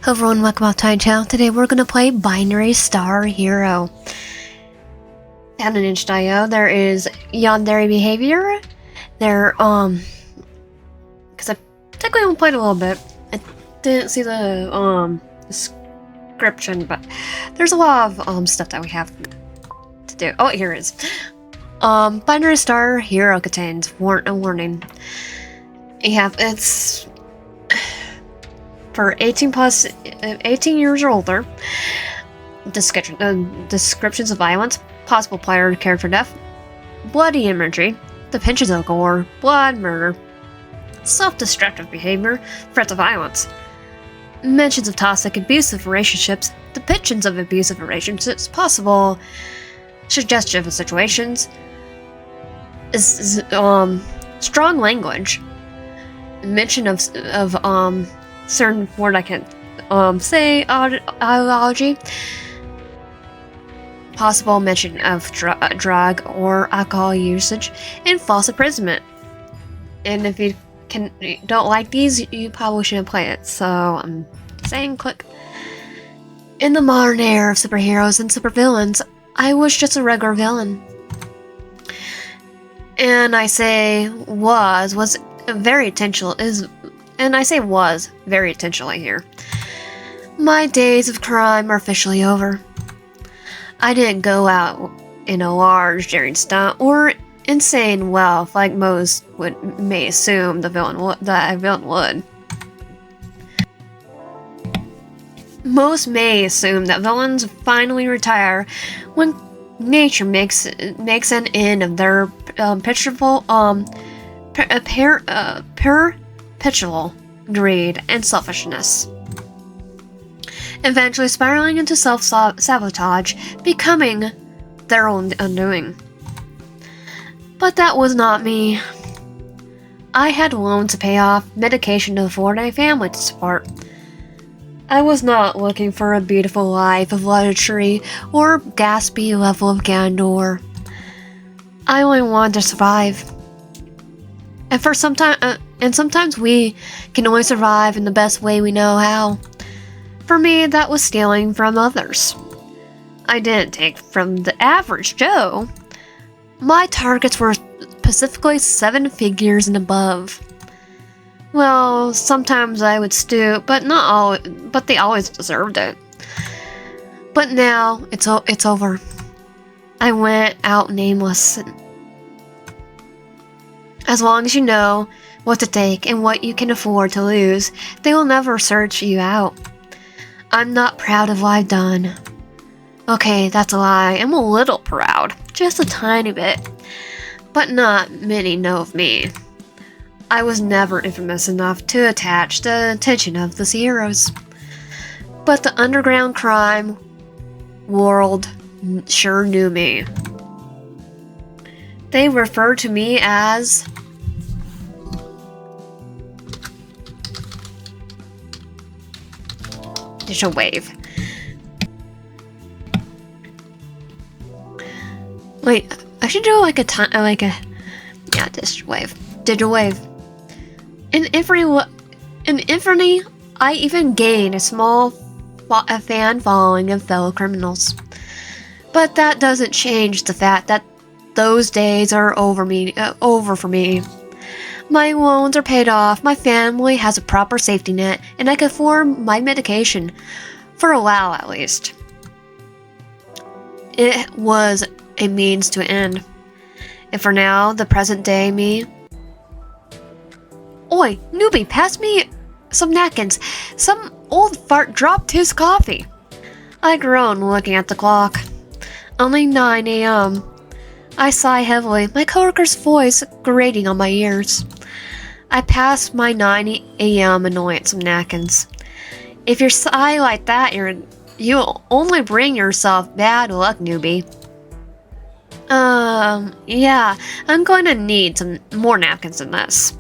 Hello everyone, welcome back to my channel. Today we're gonna play Binary Star Hero. At an inch.io, there is Yandere behavior. Because I technically only played a little bit. I didn't see the description, but there's a lot of stuff that we have to do. Oh, here it is. Binary Star Hero contains a warning. It's for 18 years or older. Descriptions of violence, possible player character death, bloody imagery, depictions of gore, blood, murder, self-destructive behavior, threats of violence, mentions of toxic abusive relationships, depictions of abusive relationships, possible suggestive situations, strong language, mention of certain word I can't say, ideology, possible mention of drug or alcohol usage, and false imprisonment. And if you don't like these, you probably shouldn't play it. So I'm saying click. In the modern era of superheroes and supervillains, I was just a regular villain. And I say was very intentional and I say was very intentionally here. My days of crime are officially over. I didn't go out in a large daring stunt or insane wealth like most may assume that a villain would. Most may assume that villains finally retire when nature makes an end of their perpetual greed and selfishness, eventually spiraling into self-sabotage, becoming their own undoing. But that was not me. I had loans to pay off, medication to afford, and a family to support. I was not looking for a beautiful life of luxury or gaspy level of grandeur. I only wanted to survive. And sometimes we can only survive in the best way we know how. For me, that was stealing from others. I didn't take from the average Joe. My targets were specifically 7 figures and above. Well, sometimes I would stoop, but they always deserved it. But now it's over. I went out nameless. As long as you know what to take and what you can afford to lose, they will never search you out. I'm not proud of what I've done. Okay, that's a lie. I'm a little proud. Just a tiny bit. But not many know of me. I was never infamous enough to attach the attention of the heroes. But the underground crime world sure knew me. They refer to me as digital wave. Wait, I should do digital wave. Digital wave. In Infinity, I even gained a small fan following of fellow criminals. But that doesn't change the fact that those days are over for me. My loans are paid off, my family has a proper safety net, and I can afford my medication. For a while, at least. It was a means to an end. And for now, the present day me... Oi, newbie, pass me some napkins. Some old fart dropped his coffee. I groaned looking at the clock. Only 9 a.m. I sigh heavily, my coworker's voice grating on my ears. I pass my 9 a.m. annoyance some napkins. If you sigh like that, you'll only bring yourself bad luck, newbie. Yeah, I'm going to need some more napkins than this.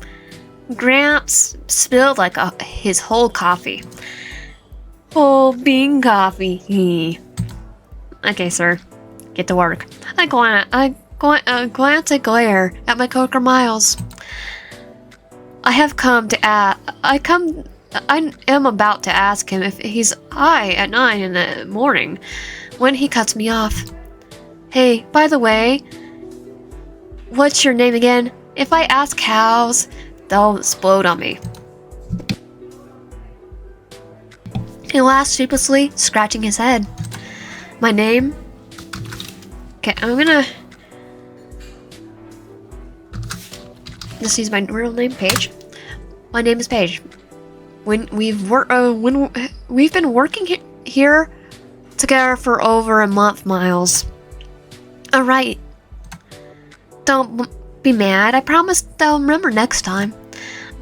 Gramps spilled his whole coffee. Full bean coffee. Okay, sir. Get to work. I glance a glare at my coworker Miles. I come I am about to ask him if he's high at 9 in the morning when he cuts me off. Hey, by the way, what's your name again? If I ask cows, they'll explode on me. He laughs sheepishly, scratching his head. My name? Okay, I'm gonna just use my real name, Paige. My name is Paige. When we've been working here together for over a month, Miles. Alright. Don't be mad. I promise I'll remember next time.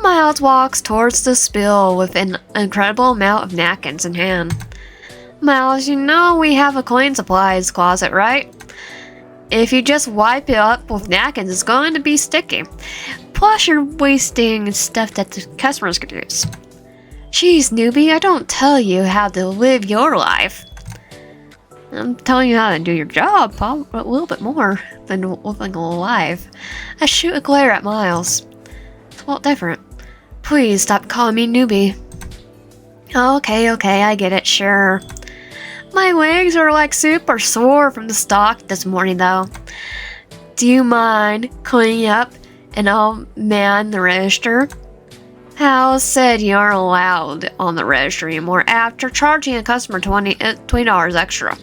Miles walks towards the spill with an incredible amount of napkins in hand. Miles, you know we have a cleaning supplies closet, right? If you just wipe it up with napkins, it's going to be sticky. Plus, you're wasting stuff that the customers could use. Jeez, newbie, I don't tell you how to live your life. I'm telling you how to do your job, a little bit more than living a life. I shoot a glare at Miles. It's a lot different. Please stop calling me newbie. Okay, I get it, sure. My legs are like super sore from the stock this morning, though. Do you mind cleaning up and I'll man the register? Hal said you aren't allowed on the register anymore after charging a customer $20 extra.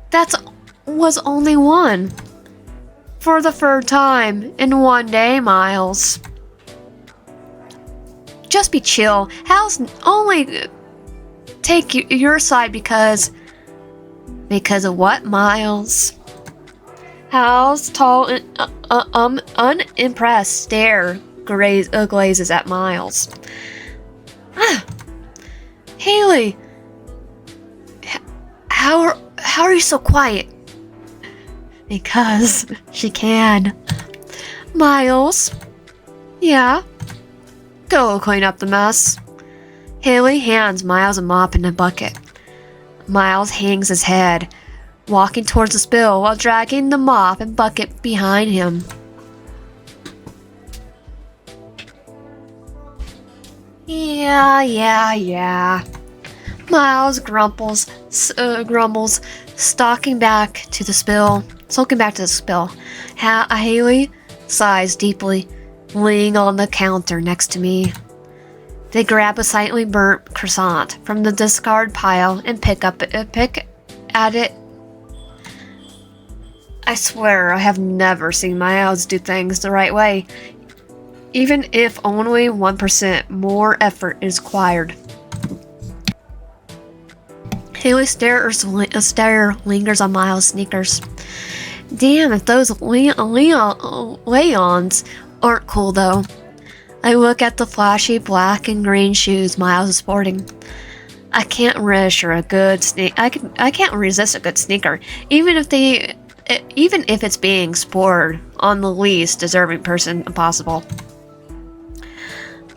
That was only one. For the third time in one day, Miles. Just be chill. Hal's only take your side because of what, Miles? Hal's tall and unimpressed stare glazes at Miles. Haley, how are you so quiet? Because she can. Miles? Yeah? Go clean up the mess. Haley hands Miles a mop and a bucket. Miles hangs his head, walking towards the spill while dragging the mop and bucket behind him. Yeah. Miles grumbles, stalking back to the spill. Haley sighs deeply, laying on the counter next to me. They grab a slightly burnt croissant from the discard pile and pick at it. I swear I have never seen Miles do things the right way, even if only 1% more effort is required. Haley's stare lingers on Miles' sneakers. Damn, if those Leons aren't cool though. I look at the flashy black and green shoes Miles is sporting. I can't resist a good sneaker, even if it's being sported on the least deserving person possible.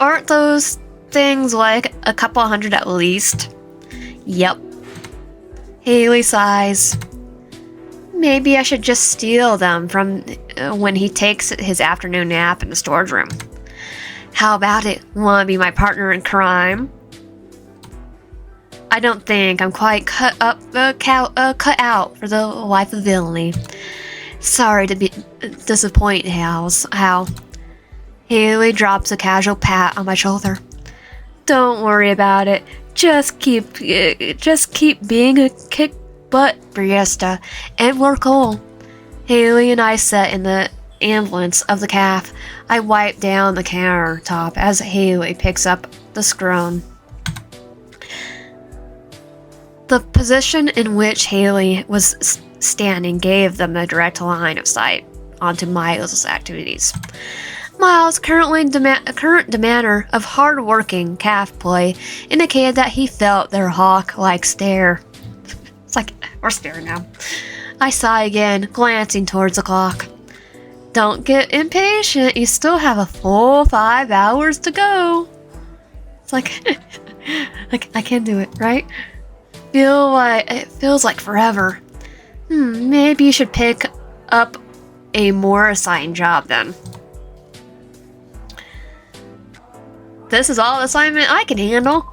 Aren't those things like a couple hundred at least? Yep. Haley sighs. Maybe I should just steal them from when he takes his afternoon nap in the storage room. How about it? Wanna be my partner in crime? I don't think I'm quite cut out for the life of villainy. Sorry to disappoint Hal. Haley drops a casual pat on my shoulder. Don't worry about it. Just keep being a kick-butt barista, and we're cool. Haley and I sit in the ambulance of the calf. I wipe down the countertop as Haley picks up the scone. The position in which Haley was standing gave them a direct line of sight onto Miles' activities. Miles' current demeanor of hard-working calf play indicated that he felt their hawk-like stare. It's like, we're staring now. I sigh again, glancing towards the clock. Don't get impatient, you still have a full 5 hours to go. It's like, I can do it, right? It feels like forever. Maybe you should pick up a more assigned job then. This is all assignment I can handle.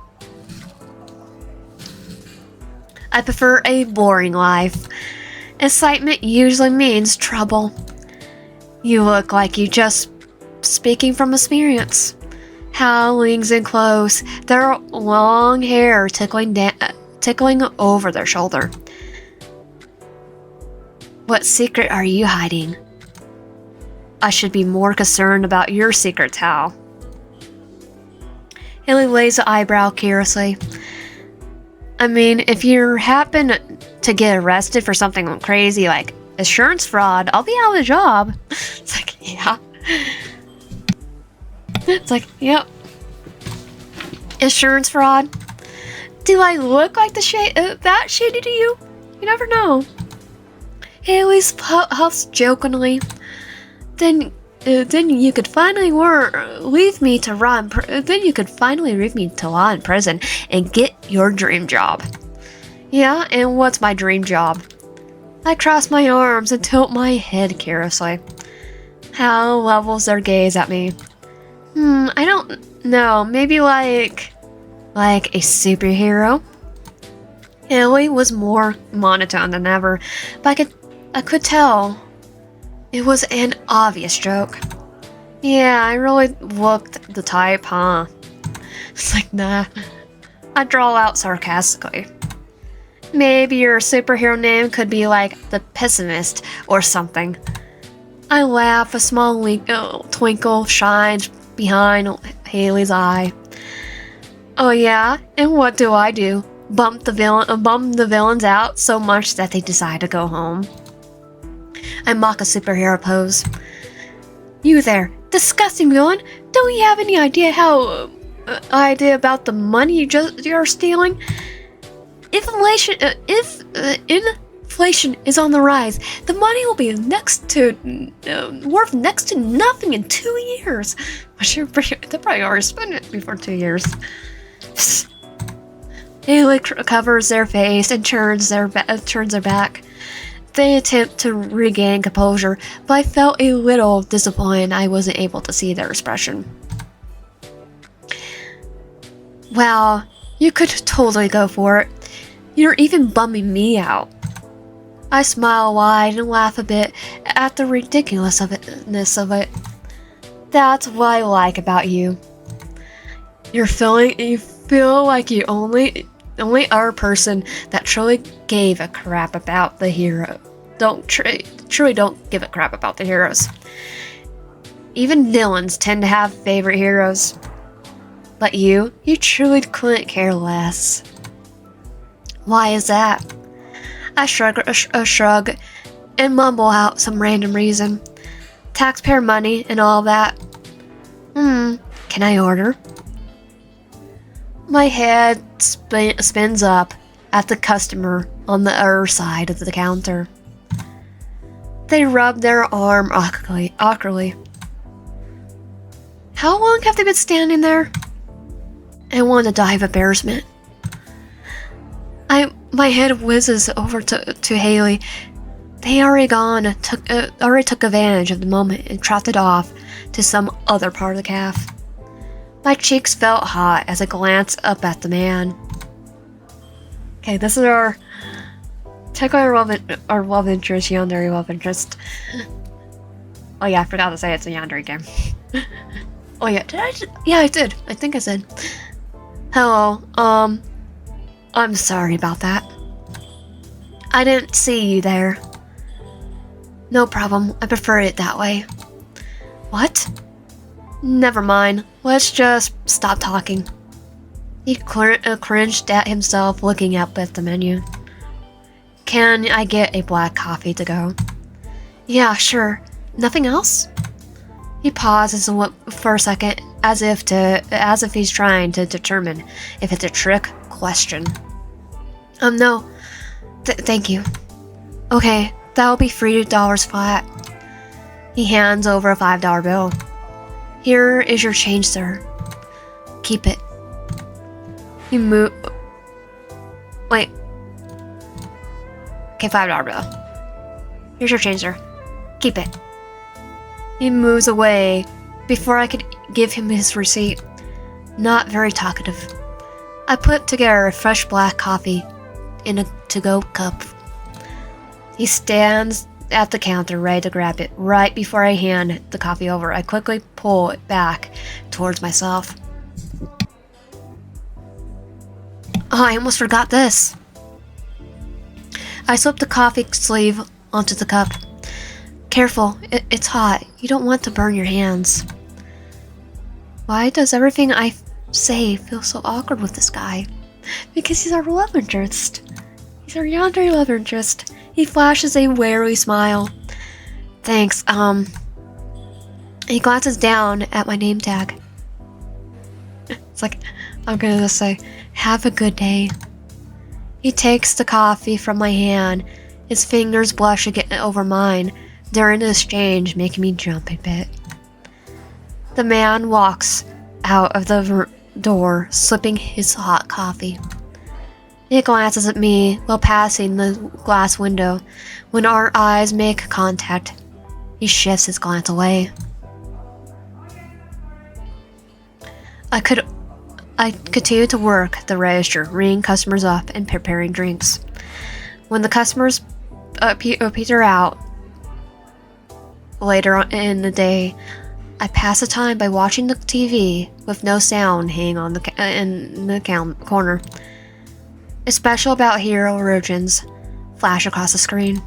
I prefer a boring life. Excitement usually means trouble. You look like you just speaking from experience. Howlings and close, their long hair tickling over their shoulder. What secret are you hiding? I should be more concerned about your secret, Tal. Haley lays an eyebrow curiously. I mean, if you happen to get arrested for something crazy like insurance fraud, I'll be out of a job. It's like, yeah. It's like, yep. Insurance fraud? Do I look like that shady to you? You never know. Haley huffs jokingly. Then you could finally leave me to law in prison and get your dream job. Yeah, and what's my dream job? I cross my arms and tilt my head curiously. Hal levels their gaze at me. I don't know. Maybe like a superhero? Haley was more monotone than ever, but I could tell it was an obvious joke. Yeah, I really looked the type, huh? It's like, nah. I draw out sarcastically. Maybe your superhero name could be like the Pessimist or something. I laugh, a small twinkle shines behind Haley's eye. Oh yeah? And what do? Bum the villains out so much that they decide to go home. I mock a superhero pose. You there, disgusting villain! Don't you have any idea about the money you're stealing? If inflation is on the rise, the money will be worth next to nothing in 2 years. They'll probably already spent it before 2 years. Haley covers their face and turns their back. They attempt to regain composure, but I felt a little disappointed I wasn't able to see their expression. Wow, you could totally go for it. You're even bumming me out. I smile wide and laugh a bit at the ridiculousness of it. That's what I like about you. You feel like you only are a person that truly gave a crap about the hero. Truly don't give a crap about the heroes. Even villains tend to have favorite heroes. But you truly couldn't care less. Why is that? I shrug and mumble out some random reason. Taxpayer money and all that. Can I order? My head spins up at the customer on the other side of the counter. They rub their arm awkwardly. How long have they been standing there? I want to die of embarrassment. My head whizzes over to Haley. They already took advantage of the moment and trotted off to some other part of the calf. My cheeks felt hot as I glanced up at the man. Okay, this is our love interest, Yandere love interest. Oh yeah, I forgot to say it's a Yandere game. Oh yeah, yeah, I did. I think I said. Hello, I'm sorry about that. I didn't see you there. No problem, I prefer it that way. What? Never mind, let's just stop talking. He cringed at himself, looking up at the menu. Can I get a black coffee to go? Yeah, sure. Nothing else? He pauses for a second, as if he's trying to determine if it's a trick question. No. Thank you. Okay, that'll be $3 flat. He hands over a $5 bill. Here is your change, sir. Keep it. Wait. Okay, $5 bill. Here's your change, sir. Keep it. He moves away before I could give him his receipt. not very talkative. I put together a fresh black coffee in a to-go cup. He stands at the counter ready to grab it. Right before I hand the coffee over, I quickly pull it back towards myself. Oh, I almost forgot this. I slip the coffee sleeve onto the cup. Careful, it's hot. You don't want to burn your hands. Why does everything I say feel so awkward with this guy? Because he's our love interest. He's our Yandere love interest. He flashes a wary smile. Thanks, He glances down at my name tag. It's like, I'm gonna just say, have a good day. He takes the coffee from my hand. His fingers blush again over mine during the exchange, making me jump a bit. The man walks out of the door, sipping his hot coffee. He glances at me while passing the glass window. When our eyes make contact, he shifts his glance away. I continue to work the register, ringing customers up and preparing drinks. When the customers peter out later on in the day, I pass the time by watching the TV with no sound hanging on in the corner. A special about Hero Origins flash across the screen.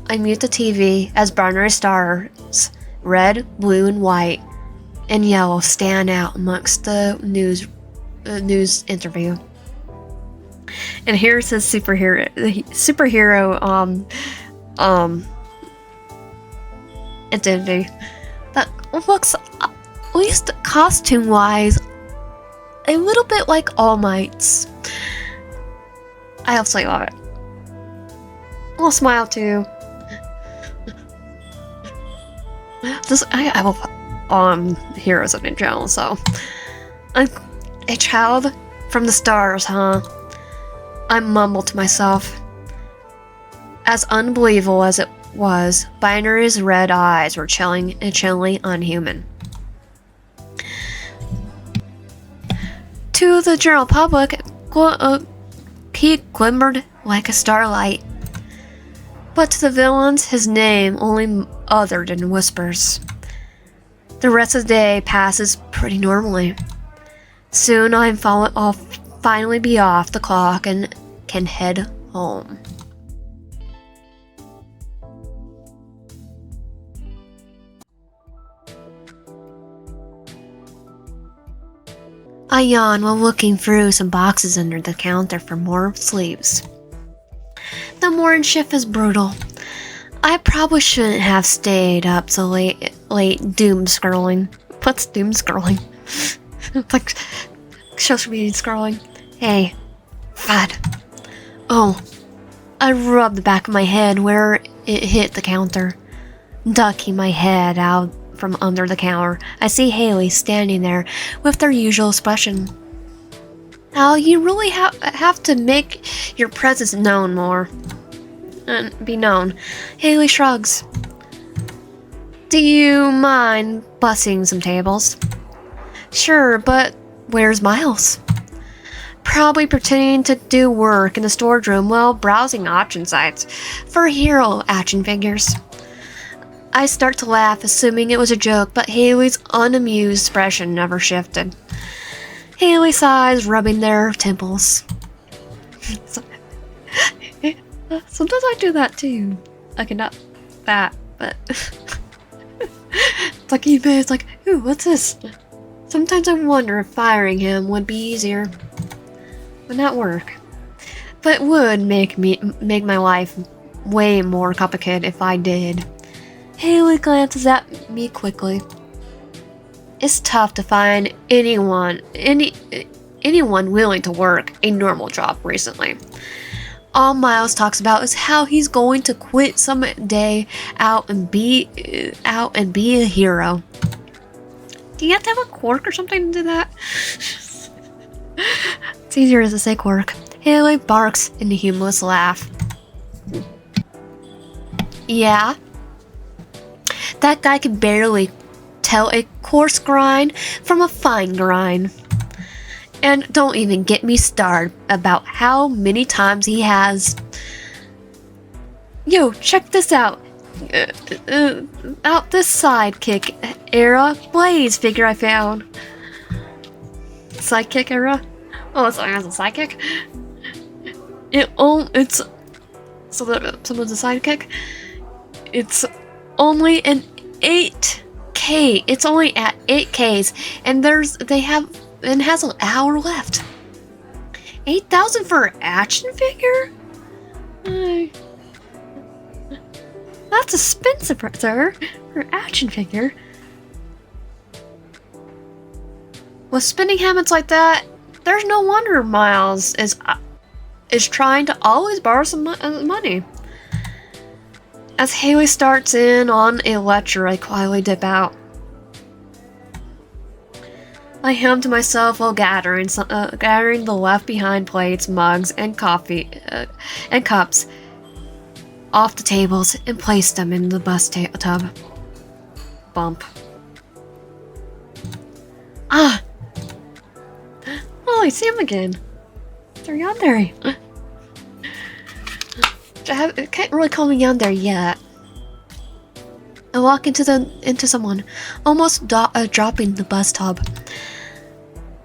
I mute the TV as binary stars, red, blue, and white, and yellow stand out amongst the news interview. And here's his superhero identity that looks, at least costume wise, a little bit like All Might's. I absolutely love it. I'll smile too. I love heroes in general, so a child from the stars, huh? I mumble to myself. As unbelievable as it was, Binary's red eyes were chilling unhuman. To the general public, he glimmered like a starlight. But to the villains, his name only uttered in whispers. The rest of the day passes pretty normally. Soon I'll finally be off the clock and can head home. I yawn while looking through some boxes under the counter for more sleeves. The morning shift is brutal. I probably shouldn't have stayed up so late doom scrolling. What's doom scrolling? It's like social media scrolling. Hey, God. Oh, I rubbed the back of my head where it hit the counter. Ducking my head out from under the counter, I see Haley standing there with their usual expression. Now, you really have to make your presence known more. And be known. Haley shrugs. Do you mind bussing some tables? Sure, but where's Miles? Probably pretending to do work in the storage room while browsing auction sites for hero action figures. I start to laugh, assuming it was a joke, but Haley's unamused expression never shifted. Haley sighs, rubbing their temples. Sometimes I do that too. Okay, not that, but it's like it's like, ooh, what's this? Sometimes I wonder if firing him would be easier. Would not work. But it would make my life way more complicated if I did. Haley glances at me quickly. It's tough to find anyone willing to work a normal job recently. All Miles talks about is how he's going to quit someday out and be a hero. Do you have to have a quirk or something to do that? It's easier to say quirk. Haley barks in a humorless laugh. Yeah? That guy can barely tell a coarse grind from a fine grind. And don't even get me started about how many times he has... Yo, check this out. Out this sidekick era Blaze figure I found. Sidekick era? Oh, so it has a sidekick? It's... So that someone's a sidekick? It's only an 8K. It's only at 8Ks. And it has an hour left. 8,000 for an action figure? That's expensive, sir, for an action figure. With spending habits like that, there's no wonder Miles is trying to always borrow some money. As Haley starts in on a lecture, I quietly dip out. I hum to myself while gathering the left-behind plates, mugs, and coffee and cups off the tables and place them in the bus tub. Bump. Ah! Oh, I see him again. They're Yandere. I can't really call me Yandere yet. I walk into someone, almost dropping the bus tub.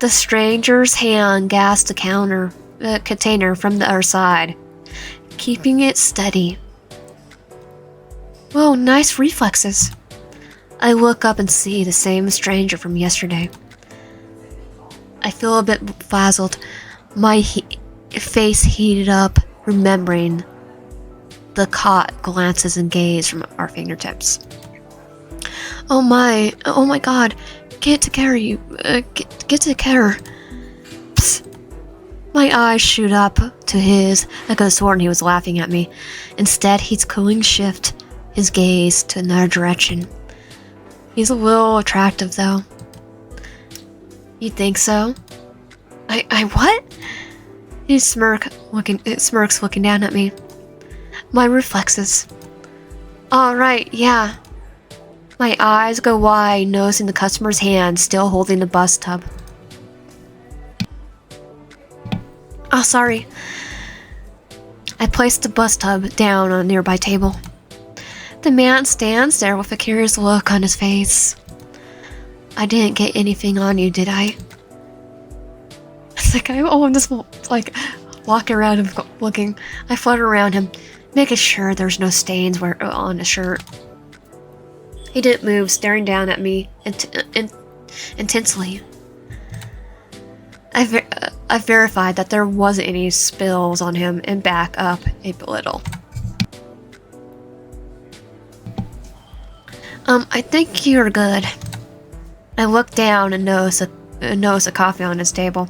The stranger's hand grasps the container from the other side, keeping it steady. Whoa, nice reflexes. I look up and see the same stranger from yesterday. I feel a bit frazzled, my face heated up, remembering the caught glances and gaze from our fingertips. Oh my god, get to carry, get to care. Psst. My eyes shoot up to his. I could have sworn he was laughing at me. Instead, he's coolly shift his gaze to another direction. He's a little attractive, though. You think so? I what? He smirks looking down at me. My reflexes. Alright, yeah. My eyes go wide, noticing the customer's hand still holding the bus tub. Oh, sorry. I placed the bus tub down on a nearby table. The man stands there with a curious look on his face. I didn't get anything on you, did I? It's like, I'm just like walking around him looking. I flutter around him, making sure there's no stains on his shirt. He didn't move, staring down at me intensely. I verified that there wasn't any spills on him and back up a little. I think you're good. I look down and notice a coffee on his table.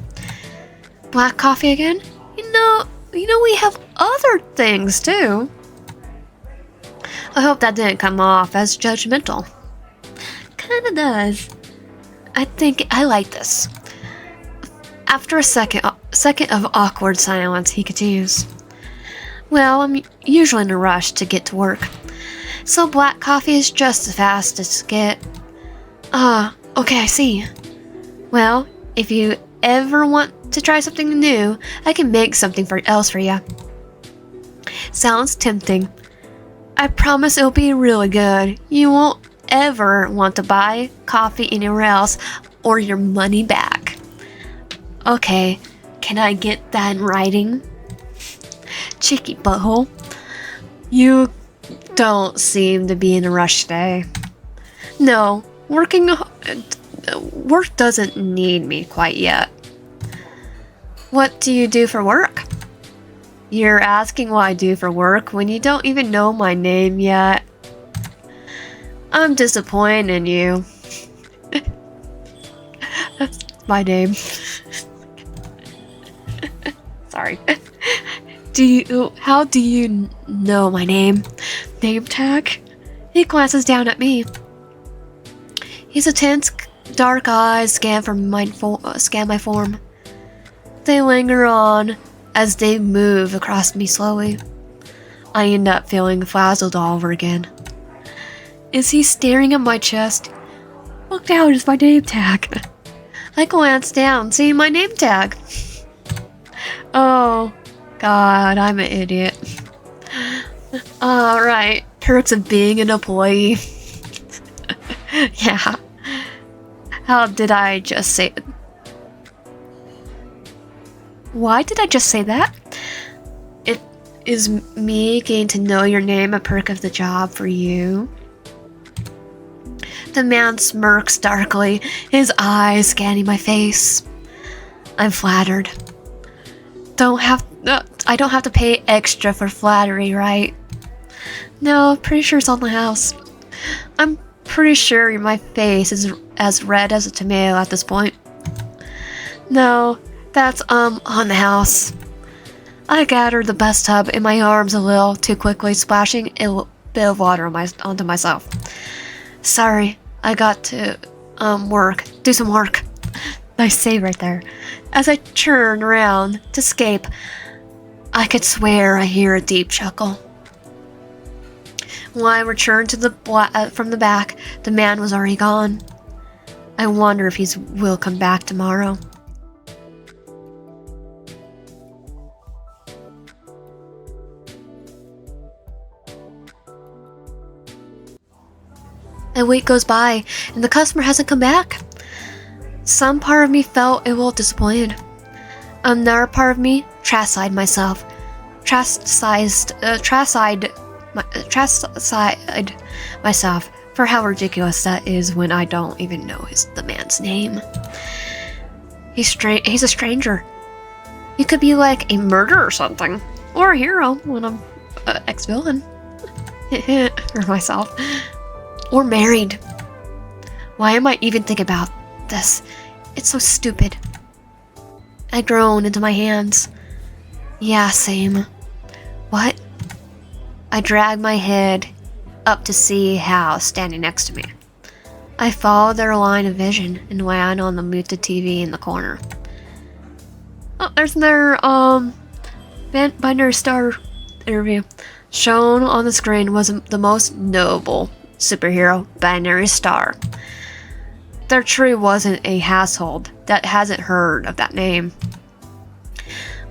Black coffee again? You know we have other things too. I hope that didn't come off as judgmental. Kinda does. I think I like this. After a second of awkward silence, he continues. Well, I'm usually in a rush to get to work, so black coffee is just the fastest to get. Okay, I see. Well, if you ever want to try something new, I can make something else for you. Sounds tempting. I promise it'll be really good. You won't ever want to buy coffee anywhere else or your money back. Okay, can I get that in writing? Cheeky butthole. You don't seem to be in a rush today. No, work doesn't need me quite yet. What do you do for work? You're asking what I do for work when you don't even know my name yet. I'm disappointed in you. That's my name. Sorry. How do you know my name? Name tag? He glances down at me. His intense, dark eyes scan my form. They linger on as they move across me slowly. I end up feeling frazzled all over again. Is he staring at my chest? What look down, it's my name tag. I glanced down, seeing my name tag. Oh, God, I'm an idiot. Alright, perks of being an employee. Yeah. How did I just say it? Why did I just say that? It is me getting to know your name a perk of the job for you. The man smirks darkly, his eyes scanning my face. I'm flattered. I don't have to pay extra for flattery, right? No, pretty sure it's on the house. I'm pretty sure my face is as red as a tomato at this point. No, that's on the house. I gathered the bathtub in my arms a little too quickly, splashing a bit of water onto myself. Sorry, I got to do some work. Nice save right there. As I turn around to escape, I could swear I hear a deep chuckle. When I returned to from the back, the man was already gone. I wonder if he will come back tomorrow. A week goes by, and the customer hasn't come back. Some part of me felt a little disappointed. Another part of me chastised myself for how ridiculous that is when I don't even know the man's name. He's a stranger. He could be like a murderer or something, or a hero when I'm ex-villain, or myself, or married. Why am I even thinking about this? It's so stupid. I groan into my hands. Yeah, same. What? I drag my head up to see Hal standing next to me. I follow their line of vision and land on the muted TV in the corner. Oh, there's their binary star interview. Shown on the screen was the most noble superhero, Binary Star. There truly wasn't a household that hasn't heard of that name.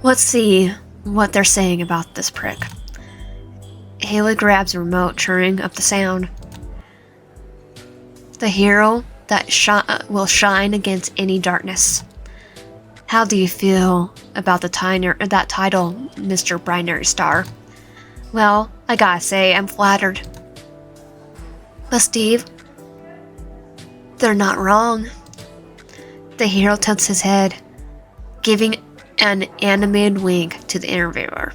Let's see what they're saying about this prick. Haley grabs a remote, turning up the sound. The hero that will shine against any darkness. How do you feel about that title, Mr. Binary Star? Well, I gotta say, I'm flattered. But Steve, they're not wrong. The hero tilts his head, giving an animated wink to the interviewer.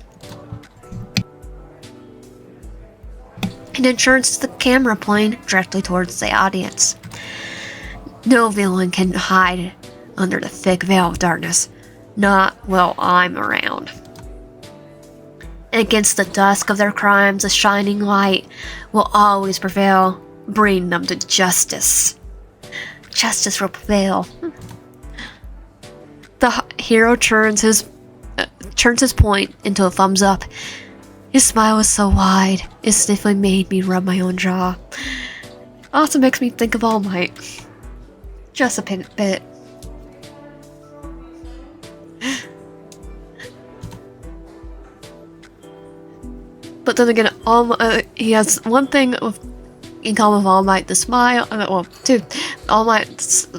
And then turns to the camera pointing directly towards the audience. No villain can hide under the thick veil of darkness. Not while I'm around. Against the dusk of their crimes, a shining light will always prevail, bringing them to justice. Justice will prevail. The hero turns his point into a thumbs up. His smile is so wide, it stiffly made me rub my own jaw. Also makes me think of All Might. Just a bit. But then again, he has one thing in common with All Might, the smile. Two. All Might's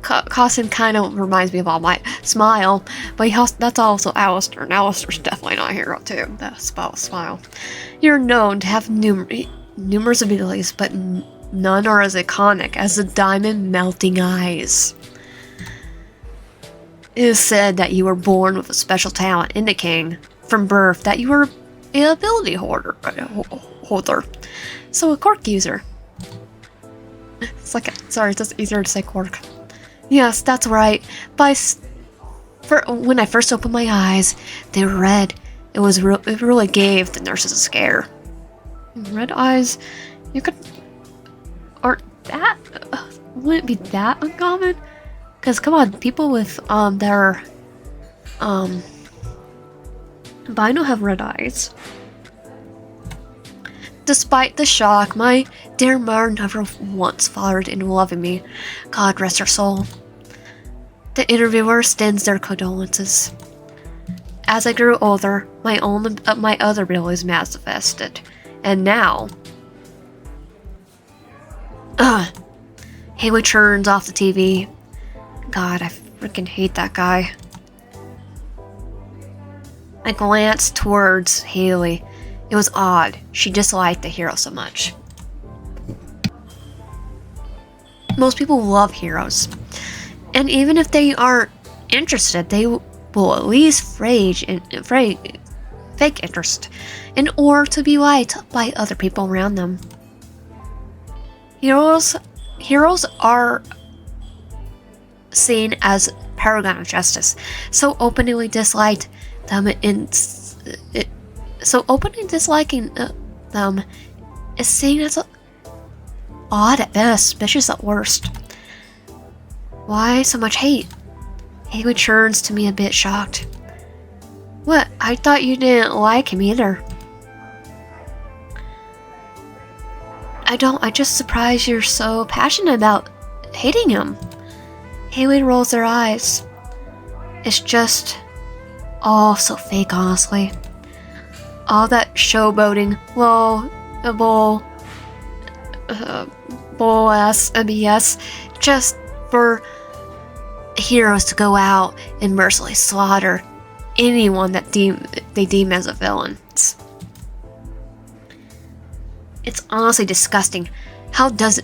costume kind of reminds me of All Might. Smile. But that's also Alistair, and Alistair's definitely not a hero, too. That's about smile. You're known to have numerous abilities, but none are as iconic as the diamond melting eyes. It is said that you were born with a special talent, indicating from birth that you were an ability holder. So a quirk user. It's just easier to say quirk. Yes, that's right. When I first opened my eyes, they were red. It really gave the nurses a scare. Red eyes, wouldn't be that uncommon? Because come on, people with their Bino have red eyes. Despite the shock, my dear mother never once faltered in loving me. God rest her soul. The interviewer extends their condolences. As I grew older, my other abilities manifested, and now, Haley turns off the TV. God, I freaking hate that guy. I glanced towards Haley. It was odd. She disliked the hero so much. Most people love heroes. And even if they aren't interested, they will at least fake interest in order to be liked by other people around them. Heroes are seen as paragon of justice, so openly disliking them is seen as odd at best, suspicious at worst. Why so much hate? Haley turns to me a bit shocked. What? I thought you didn't like him either. I'm just surprised you're so passionate about hating him. Haley rolls her eyes. It's just all so fake, honestly. All that showboating, bull-ass BS, just for heroes to go out and mercilessly slaughter anyone that they deem as a villain. It's honestly disgusting. How does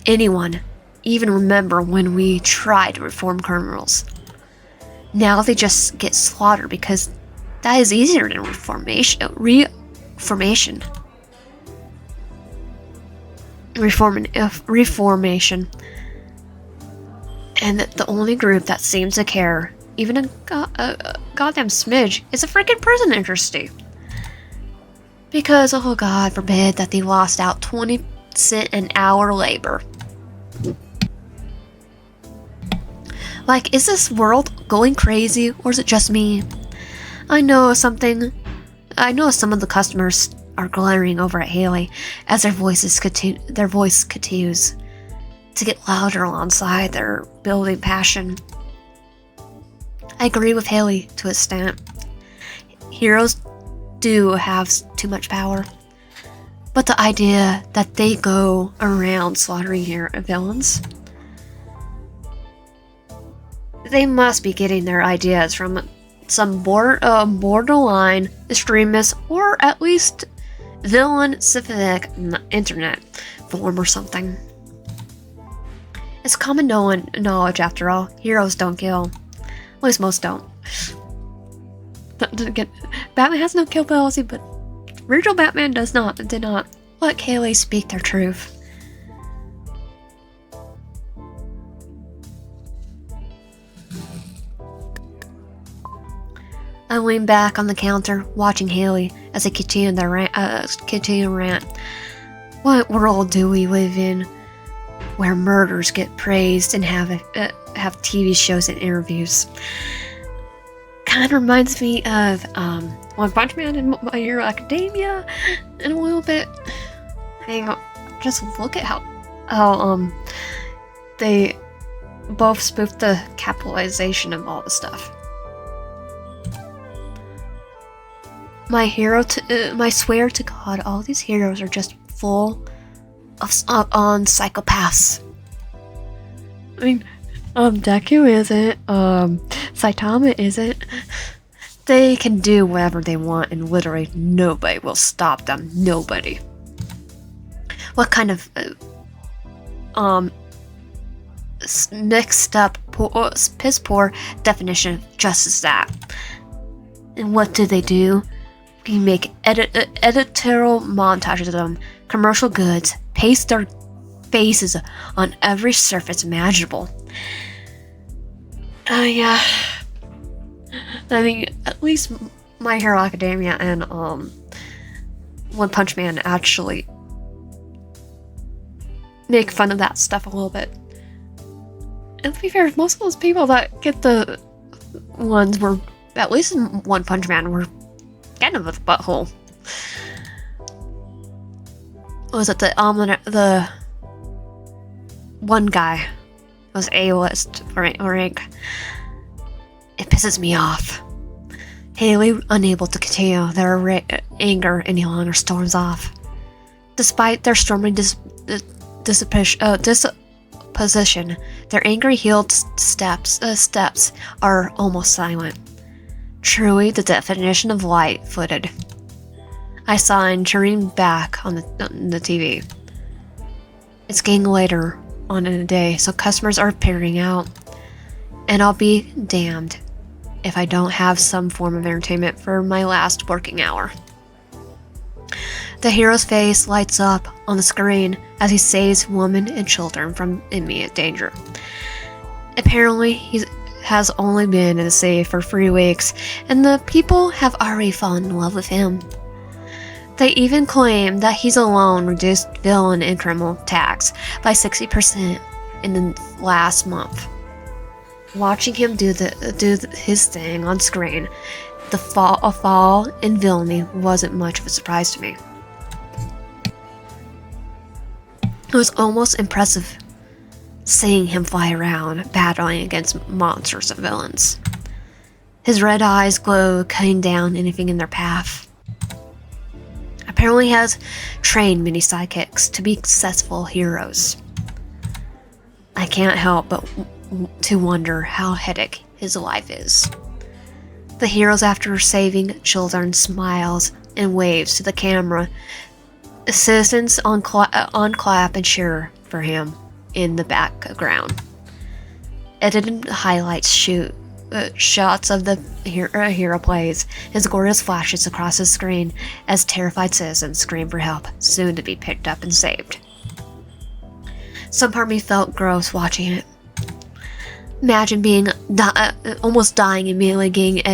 anyone even remember when we tried to reform criminals? Now they just get slaughtered because that is easier than reformation. And the only group that seems to care, even a goddamn smidge, is a freaking prison industry. Because, oh God forbid that they lost out 20 cents an hour labor. Like, is this world going crazy, or is it just me? I know some of the customers are glaring over at Haley as their voice continues to get louder alongside their building passion. I agree with Haley to an extent. Heroes do have too much power, but the idea that they go around slaughtering villains, they must be getting their ideas from some borderline extremist or at least villain-specific internet forum or something. It's common knowledge, after all. Heroes don't kill. At least most don't. Batman has no kill policy, but original Batman did not let Haley speak their truth. I leaned back on the counter, watching Haley as they continued their rant. What world do we live in where murders get praised and have TV shows and interviews? Kind of reminds me of One Punch Man and My Hero Academia, and a little bit. Hang on, just look at how they both spoofed the capitalization of all the stuff. My swear to God, all these heroes are just full of on psychopaths. I mean, Deku isn't, Saitama isn't. They can do whatever they want and literally nobody will stop them. Nobody. What kind of, mixed up, piss poor definition of justice is that? And what do? You make editorial montages of them, commercial goods, paste their faces on every surface imaginable. Yeah. I mean, at least My Hero Academia and One Punch Man actually make fun of that stuff a little bit. And to be fair, most of those people that get the ones were, at least in One Punch Man, were kind of a butthole. was it the one guy was A-list rank. It pisses me off. Haley, unable to continue their anger any longer, storms off. Despite their storming disposition, their angry heeled steps are almost silent. Truly the definition of light-footed. I sign, turning back on the TV. It's getting later on in the day, so customers are peering out. And I'll be damned if I don't have some form of entertainment for my last working hour. The hero's face lights up on the screen as he saves women and children from immediate danger. Apparently, he has only been in the city for 3 weeks, and the people have already fallen in love with him. They even claim that he's alone reduced villain and criminal tax by 60% in the last month. Watching him do his thing on screen, the fall in villainy wasn't much of a surprise to me. It was almost impressive seeing him fly around, battling against monsters and villains. His red eyes glow, cutting down anything in their path. Apparently he has trained many sidekicks to be successful heroes. I can't help but to wonder how hectic his life is. The heroes, after saving children, smiles and waves to the camera. Citizens on clap and cheer for him in the background. Edited highlights shots of the hero plays. His glorious flashes across the screen as terrified citizens scream for help, soon to be picked up and saved. Some part of me felt gross watching it. Imagine being almost dying, immediately getting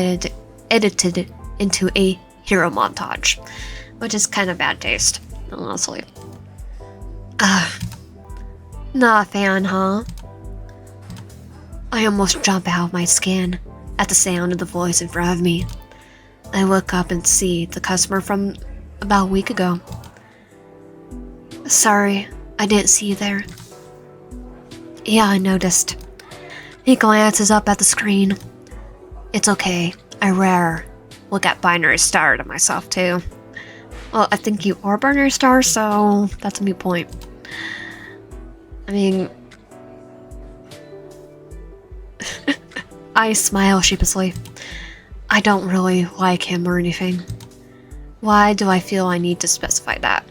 edited into a hero montage, which is kind of bad taste, honestly. Not a fan, huh? I almost jump out of my skin at the sound of the voice in front of me. I look up and see the customer from about a week ago. Sorry, I didn't see you there. Yeah, I noticed. He glances up at the screen. It's okay. I look at binary star to myself too. Well, I think you are binary star, so that's a moot point. I mean, I smile sheepishly. I don't really like him or anything. Why do I feel I need to specify that?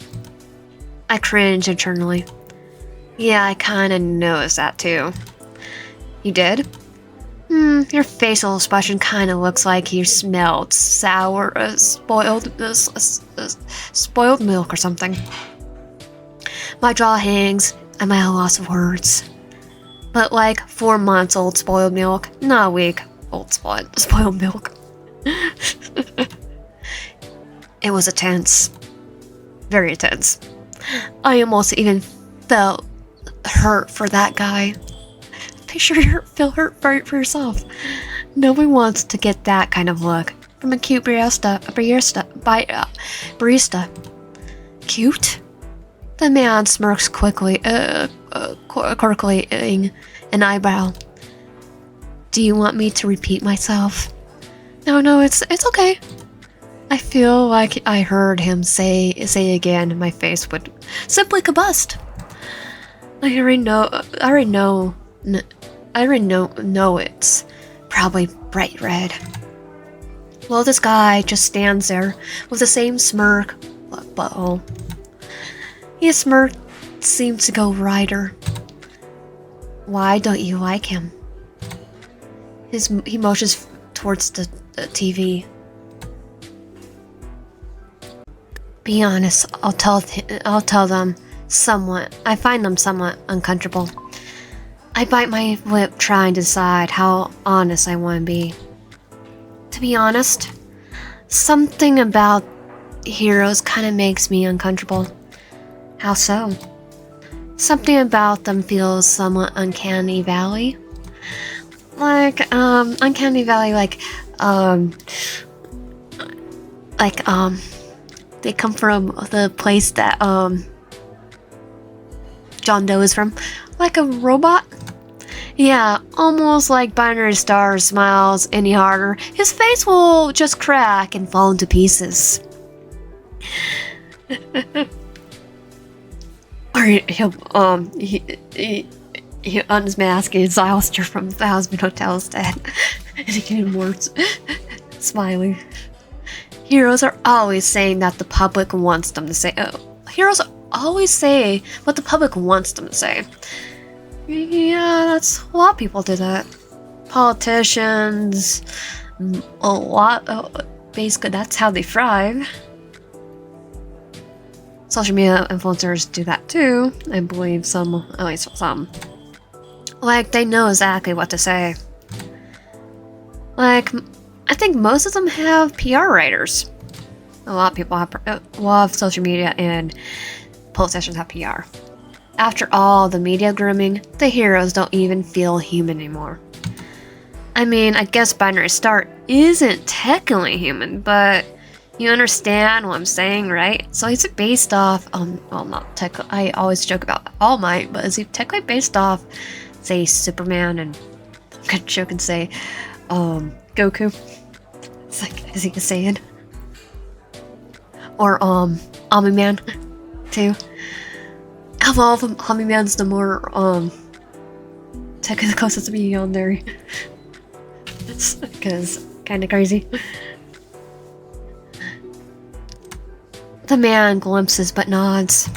I cringe internally. Yeah, I kinda noticed that too. You did? Your facial expression kinda looks like you smelled sour, spoiled milk or something. My jaw hangs, I'm at a loss of words. But like 4 months old spoiled milk, not a week old spoiled milk. It was intense. Very tense. I almost even felt hurt for that guy. Picture you feel hurt for yourself. Nobody wants to get that kind of look from a cute barista. Cute? The man smirks quickly, quirkling an eyebrow. Do you want me to repeat myself? No, it's okay. I feel like I heard him say again, and my face would simply combust. I already know it's probably bright red. Well, this guy just stands there with the same smirk, butthole. His smirk seems to go wider. Why don't you like him? He motions towards the TV. Be honest, I'll tell them somewhat. I find them somewhat uncomfortable. I bite my lip trying to decide how honest I want to be. To be honest, something about heroes kind of makes me uncomfortable. How so? Something about them feels somewhat uncanny valley. Uncanny valley, they come from the place that, John Doe is from. Like a robot? Yeah, almost like Binary Star smiles any harder. His face will just crack and fall into pieces. Or he'll unmask his Alistair from the Husband Hotel's dead. And he can more smiling. Heroes are always saying that the public wants them to say. Heroes always say what the public wants them to say. Yeah, that's a lot of people do that. Politicians, a lot. Basically, that's how they thrive. Social media influencers do that too. I believe some, at least some. Like, they know exactly what to say. Like, I think most of them have PR writers. A lot of people have social media and politicians have PR. After all the media grooming, the heroes don't even feel human anymore. I mean, I guess Binary Star isn't technically human, but you understand what I'm saying, right? So he's based off, well, not technically, I always joke about All Might, but is he technically based off, say, Superman, and I'm gonna joke and say, Goku? It's like, is he a Saiyan? Or, Omni-Man, too. Of all of them, Omni-Man's the more, technically the closest to being Yandere. Because, kinda crazy. The man glimpses but nods.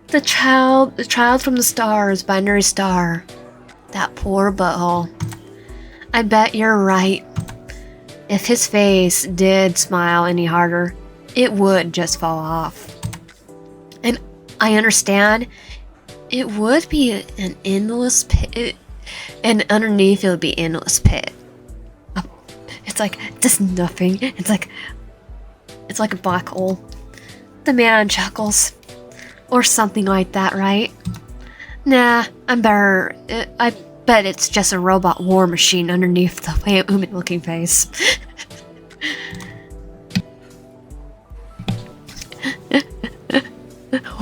The child from the stars, Binary Star. That poor butthole. I bet you're right. If his face did smile any harder, it would just fall off. And I understand it would be an endless pit, and underneath it would be an endless pit. It's like just nothing. It's like a black hole. The man chuckles. Or something like that, right? Nah, I'm better. I bet it's just a robot war machine underneath the human-looking face.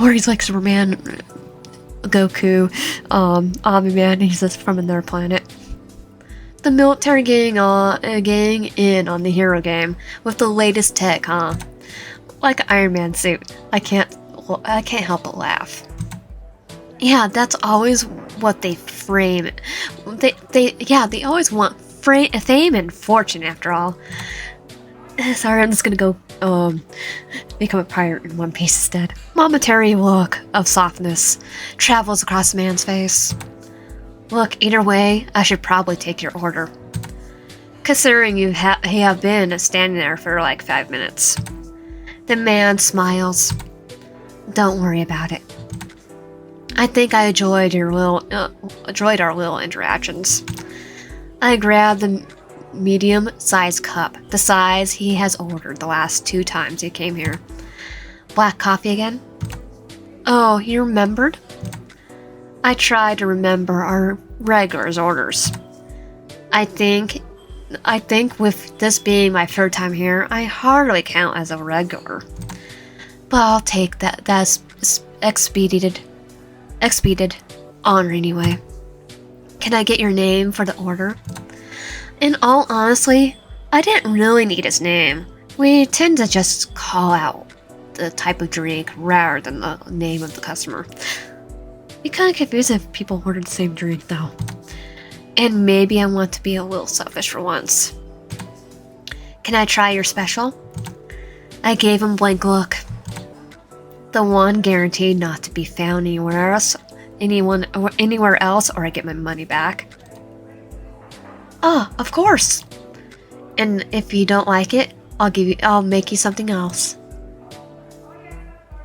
Or he's like Superman, Goku, Omni-Man, he's just from another planet. The military gang in on the hero game with the latest tech, huh? Like an Iron Man suit. I can't help but laugh. Yeah, that's always what they frame. They always want fame and fortune after all. Sorry, I'm just gonna go become a pirate in One Piece instead. Momentary look of softness travels across the man's face. Look, either way, I should probably take your order. Considering you have been standing there for like 5 minutes. The man smiles. Don't worry about it. I think I enjoyed our little interactions. I grabbed the medium-sized cup, the size he has ordered the last 2 times he came here. Black coffee again? Oh, you remembered? I tried to remember our regulars' orders. I think with this being my 3rd time here, I hardly count as a regular. But I'll take that. That's expedited honor anyway. Can I get your name for the order? In all honesty, I didn't really need his name. We tend to just call out the type of drink rather than the name of the customer. Be kind of confused if people ordered the same drink though. And maybe I want to be a little selfish for once. Can I try your special? I gave him a blank look. The one guaranteed not to be found anywhere else, or I get my money back. Ah, of course. And if you don't like it, I'll make you something else.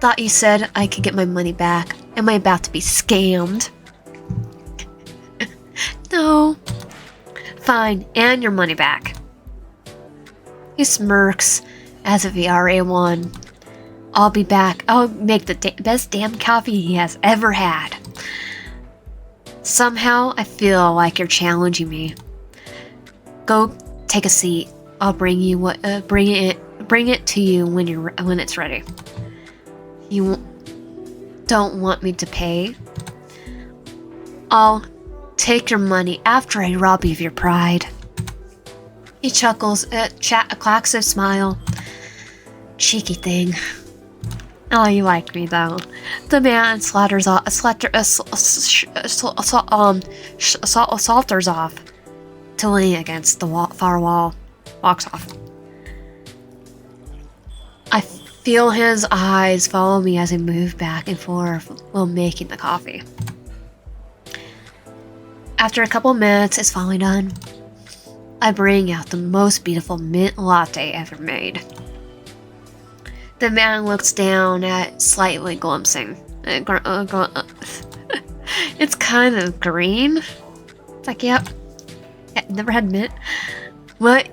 Thought you said I could get my money back. Am I about to be scammed? No. Fine, and your money back. He smirks as if he already won. I'll be back. I'll make the best damn coffee he has ever had. Somehow, I feel like you're challenging me. Go take a seat. I'll bring it to you when it's ready. You don't want me to pay? I'll take your money after I rob you of your pride. He chuckles, clacks a smile. Cheeky thing. Oh, you like me though. The man salters off, to lean against the far wall. Walks off. I feel his eyes follow me as I move back and forth while making the coffee. After a couple minutes, it's finally done. I bring out the most beautiful mint latte ever made. The man looks down at slightly glimpsing. It's kind of green. It's like, yep. Never had mint. What?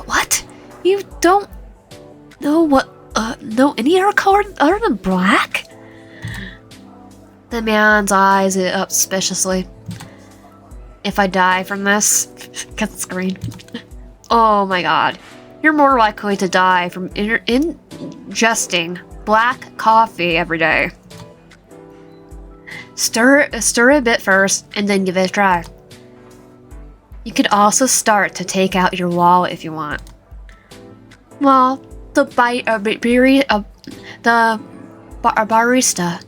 What? You don't know what? Know any other color other than black? The man's eyes lit up suspiciously. If I die from this, because it's green. Oh my god. You're more likely to die from ingesting black coffee every day. Stir a bit first, and then give it a try. You could also start to take out your wallet if you want. Well, the barista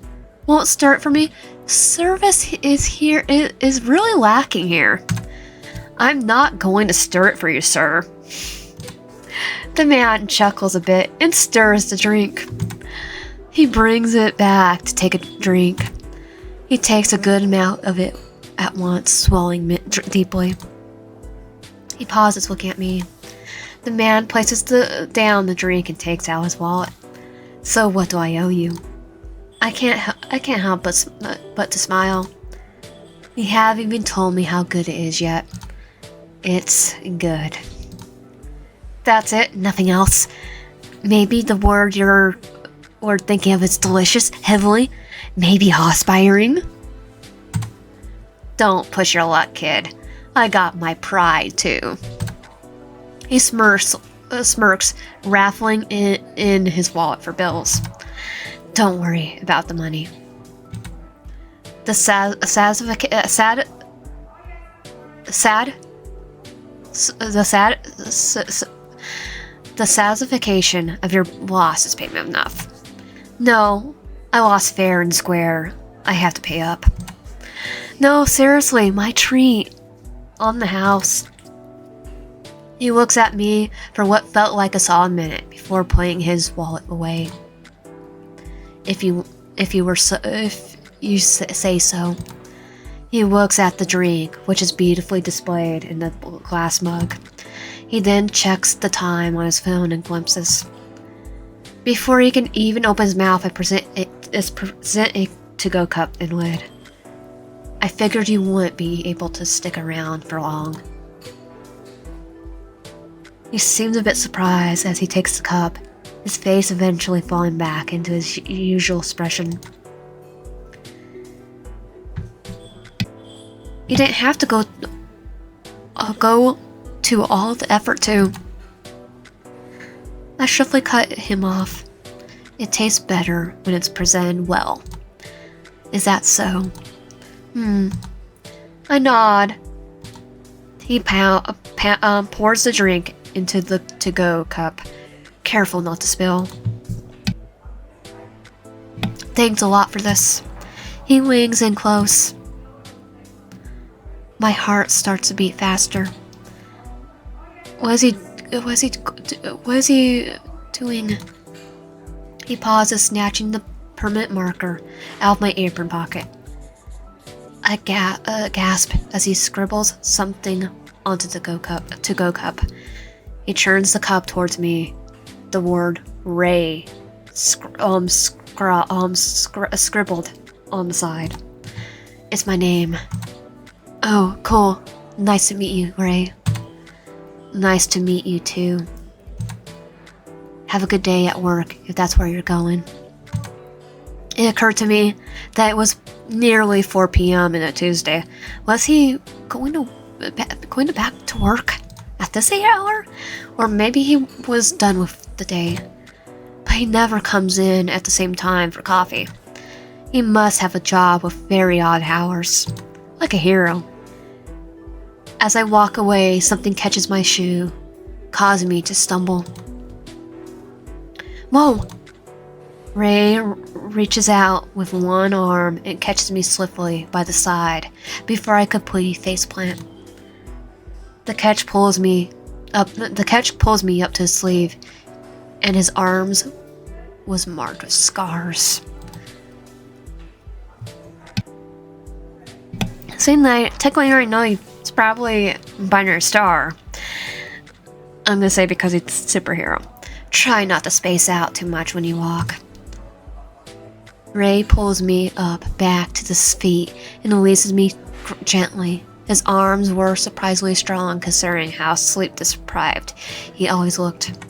won't start for me. Service is really lacking here. I'm not going to stir it for you, sir. The man chuckles a bit and stirs the drink. He brings it back to take a drink. He takes a good amount of it at once, swallowing deeply. He pauses, looking at me. The man places down the drink and takes out his wallet. So what do I owe you? I can't help but to smile. You haven't even told me how good it is yet. It's good. That's it? Nothing else? Maybe the word you're thinking of is delicious, heavenly, maybe awe-inspiring? Don't push your luck, kid. I got my pride, too. He smirks, raffling in his wallet for bills. Don't worry about the money. The satisfaction of your loss is payment enough. No, I lost fair and square. I have to pay up. No, seriously, my treat. On the house. He looks at me for what felt like a solid minute before putting his wallet away. If you say so. He looks at the drink, which is beautifully displayed in the glass mug. He then checks the time on his phone and glimpses. Before he can even open his mouth, I present a to-go cup and lid. I figured you wouldn't be able to stick around for long. He seems a bit surprised as he takes the cup, his face eventually falling back into his usual expression. You didn't have to go to all the effort to. I swiftly cut him off. It tastes better when it's presented well. Is that so? I nod. He pours the drink into the to-go cup, careful not to spill. Thanks a lot for this. He leans in close. My heart starts to beat faster. What is he doing? He pauses, snatching the permanent marker out of my apron pocket. I gasp as he scribbles something onto the to-go cup. He turns the cup towards me. The word Ray scribbled on the side. It's my name. Oh, cool. Nice to meet you, Ray. Nice to meet you, too. Have a good day at work, if that's where you're going. It occurred to me that it was nearly 4 p.m. on a Tuesday. Was he going back to work at this hour? Or maybe he was done with the day. But he never comes in at the same time for coffee. He must have a job with very odd hours. like a hero. As I walk away, something catches my shoe, causing me to stumble. Whoa! Ray reaches out with one arm and catches me swiftly by the side before I complete faceplant. The catch pulls me up to his sleeve, and his arms was marked with scars. Saying that, technically right now it's probably binary star. I'm gonna say because it's superhero. Try not to space out too much when you walk. Ray pulls me up back to his feet and releases me gently. His arms were surprisingly strong considering how sleep-deprived he always looked.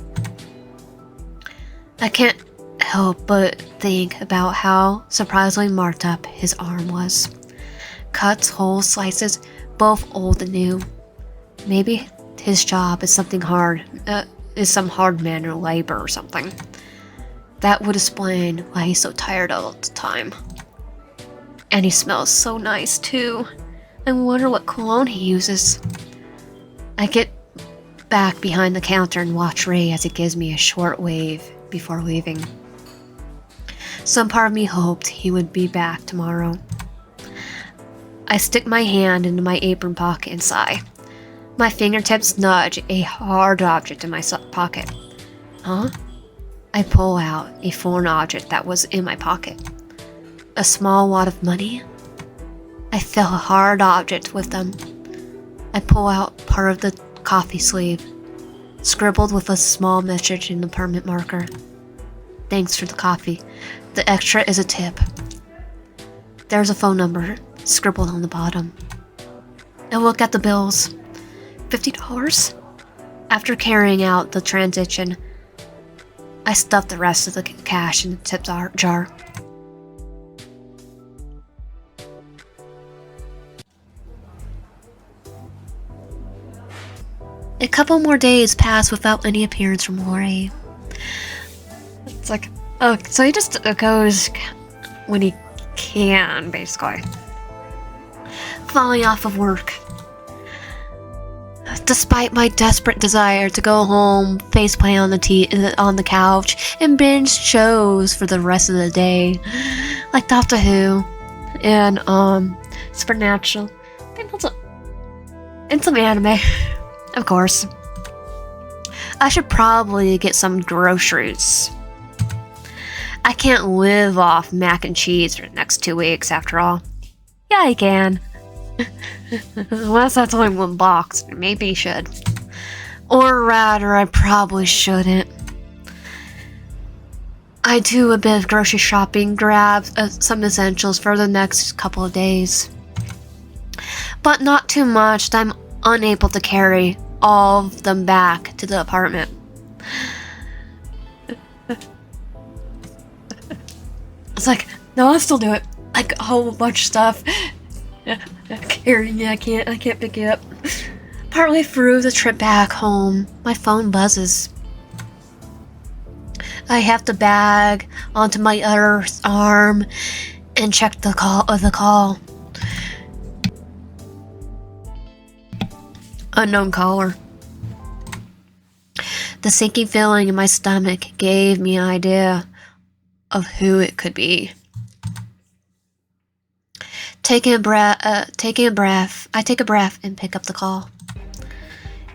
I can't help but think about how surprisingly marked up his arm was. Cuts, holes, slices, both old and new. Maybe his job is something hard, is some hard manual labor or something. That would explain why he's so tired all the time. And he smells so nice too. I wonder what cologne he uses. I get back behind the counter and watch Ray as he gives me a short wave before leaving. Some part of me hoped he would be back tomorrow. I stick my hand into my apron pocket and sigh. My fingertips nudge a hard object in my pocket. Huh? I pull out a foreign object that was in my pocket. A small wad of money? I feel a hard object with them. I pull out part of the coffee sleeve, scribbled with a small message in the permanent marker. Thanks for the coffee. The extra is a tip. There's a phone number scribbled on the bottom. I look at the bills. $50? After carrying out the transaction, I stuff the rest of the cash in the tip jar. A couple more days pass without any appearance from Lori. It's like, oh, so he just goes when he can, basically. Falling off of work. Despite my desperate desire to go home, faceplant on the couch, and binge shows for the rest of the day, like Doctor Who and Supernatural, and some anime, of course. I should probably get some groceries. I can't live off mac and cheese for the next 2 weeks, after all. Yeah, I can. Unless that's only one box, maybe you should. Or rather, I probably shouldn't. I do a bit of grocery shopping, grab some essentials for the next couple of days. But not too much that I'm unable to carry all of them back to the apartment. It's like, no, I'll still do it. Like a whole bunch of stuff. Carrying it, I can't pick it up. Partway through the trip back home, my phone buzzes. I have the bag onto my other arm and check the call. Unknown caller. The sinking feeling in my stomach gave me an idea of who it could be. Taking a breath, I take a breath and pick up the call.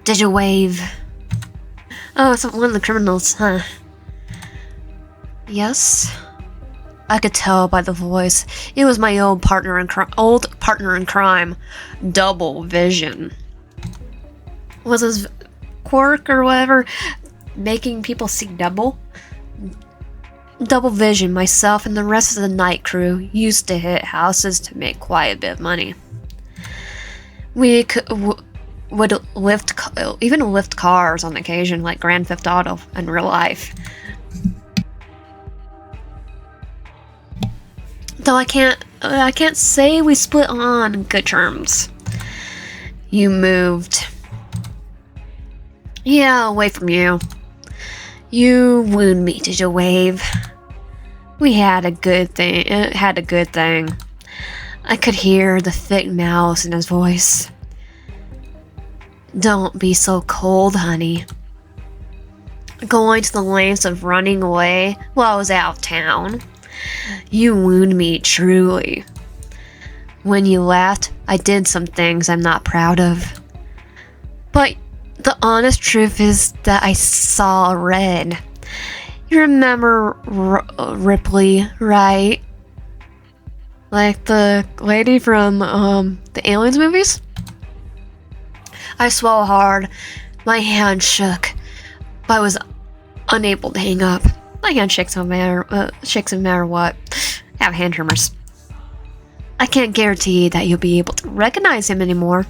Did you wave? Oh, it's one of the criminals, huh? Yes. I could tell by the voice. It was my old partner in crime, Double Vision. Was his quirk or whatever making people see double? Double Vision, myself, and the rest of the night crew used to hit houses to make quite a bit of money. We would even lift cars on occasion, like Grand Theft Auto in real life. Though I can't say we split on good terms. You moved. Yeah, away from you. You wooed me, did you wave? We had a good thing. I could hear the thick malice in his voice. Don't be so cold, honey. Going to the lengths of running away while I was out of town. You wound me truly. When you left, I did some things I'm not proud of. But the honest truth is that I saw red. You remember Ripley, right? Like the lady from the Aliens movies? I swallowed hard. My hand shook, but I was unable to hang up. My hand shakes no matter what. I have hand tremors. I can't guarantee that you'll be able to recognize him anymore.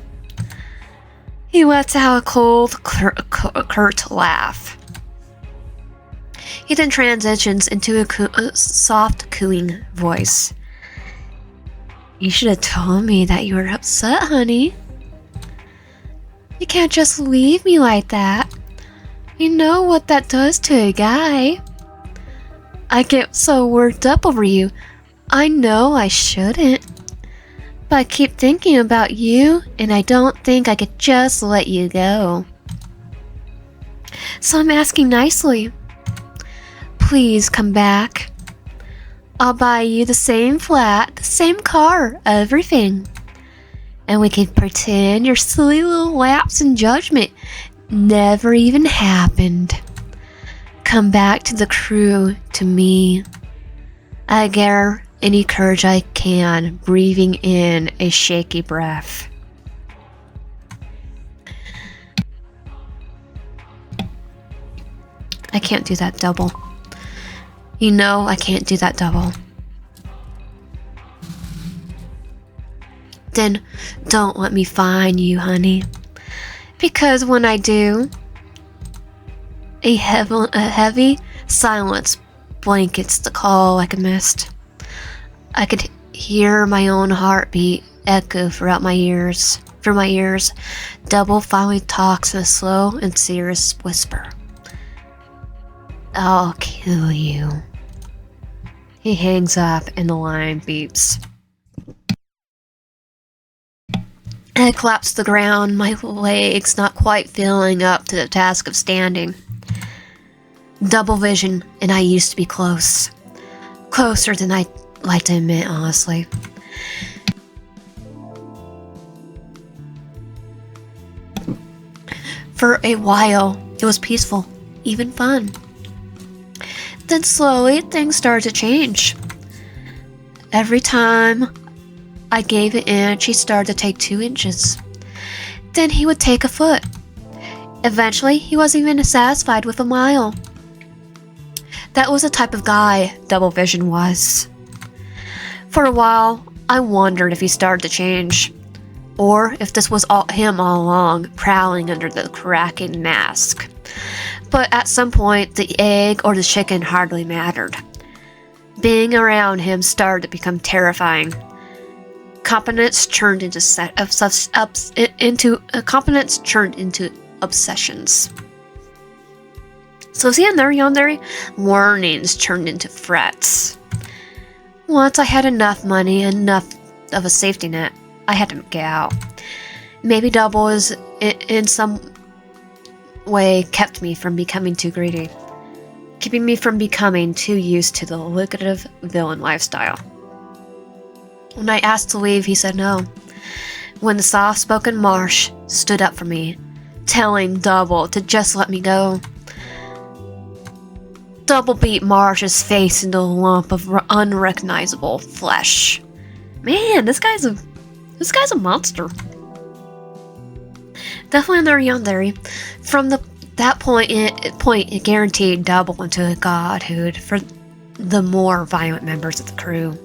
He lets out a cold, curt laugh. He then transitions into a soft, cooing voice. You should have told me that you were upset, honey. You can't just leave me like that. You know what that does to a guy. I get so worked up over you. I know I shouldn't. But I keep thinking about you, and I don't think I could just let you go. So I'm asking nicely. Please come back. I'll buy you the same flat, the same car, everything. And we can pretend your silly little lapse in judgment never even happened. Come back to the crew, to me. I gather any courage I can, breathing in a shaky breath. I can't do that double. You know I can't do that double. Then don't let me find you, honey. Because when I do, a heavy silence blankets the call like a mist. I could hear my own heartbeat echo through my ears. Double finally talks in a slow and serious whisper. I'll kill you. He hangs up and the line beeps. I collapse to the ground, my legs not quite filling up to the task of standing. Double vision, and I used to be close. Closer than I'd like to admit, honestly. For a while, it was peaceful, even fun. Then slowly, things started to change. Every time I gave an inch, he started to take 2 inches. Then he would take a foot. Eventually, he wasn't even satisfied with a mile. That was the type of guy Double Vision was. For a while, I wondered if he started to change, or if this was him all along, prowling under the cracking mask. But at some point, the egg or the chicken hardly mattered. Being around him started to become terrifying. Competence turned into obsessions. So see in there, Yandere? Warnings turned into threats. Once I had enough money, enough of a safety net, I had to get out. Maybe Double is in some way kept me from becoming too greedy, keeping me from becoming too used to the lucrative villain lifestyle. When I asked to leave, he said no. When the soft-spoken Marsh stood up for me, telling Double to just let me go. Double beat Marsh's face into a lump of unrecognizable flesh. Man, this guy's a monster. Definitely another Yandere. From that point, it guaranteed Double into a godhood for the more violent members of the crew.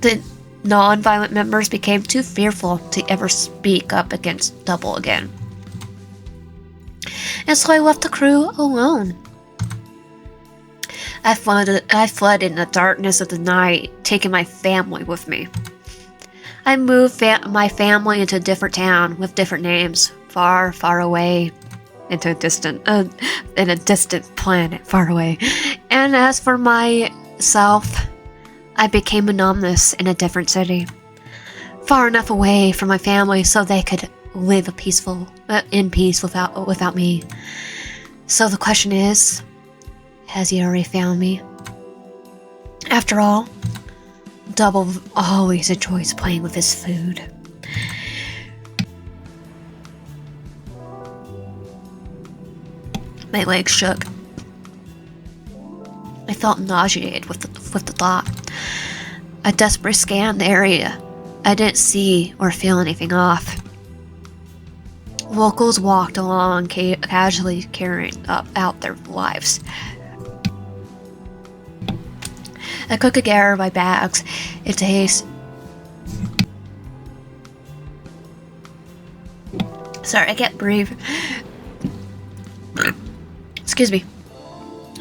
The non-violent members became too fearful to ever speak up against Double again. And so I left the crew alone. I fled in the darkness of the night, taking my family with me. I moved my family into a different town with different names, far, far away, into a distant planet, far away. And as for myself, I became monotonous in a different city, far enough away from my family so they could live in peace without me. So the question is, has he already found me? After all, Double always enjoys playing with his food. My legs shook. I felt nauseated with the thought. I desperately scanned the area. I didn't see or feel anything off. Locals walked along, casually carrying out their lives. I quickly gathered my bags into haste. Sorry, I can't breathe. Excuse me.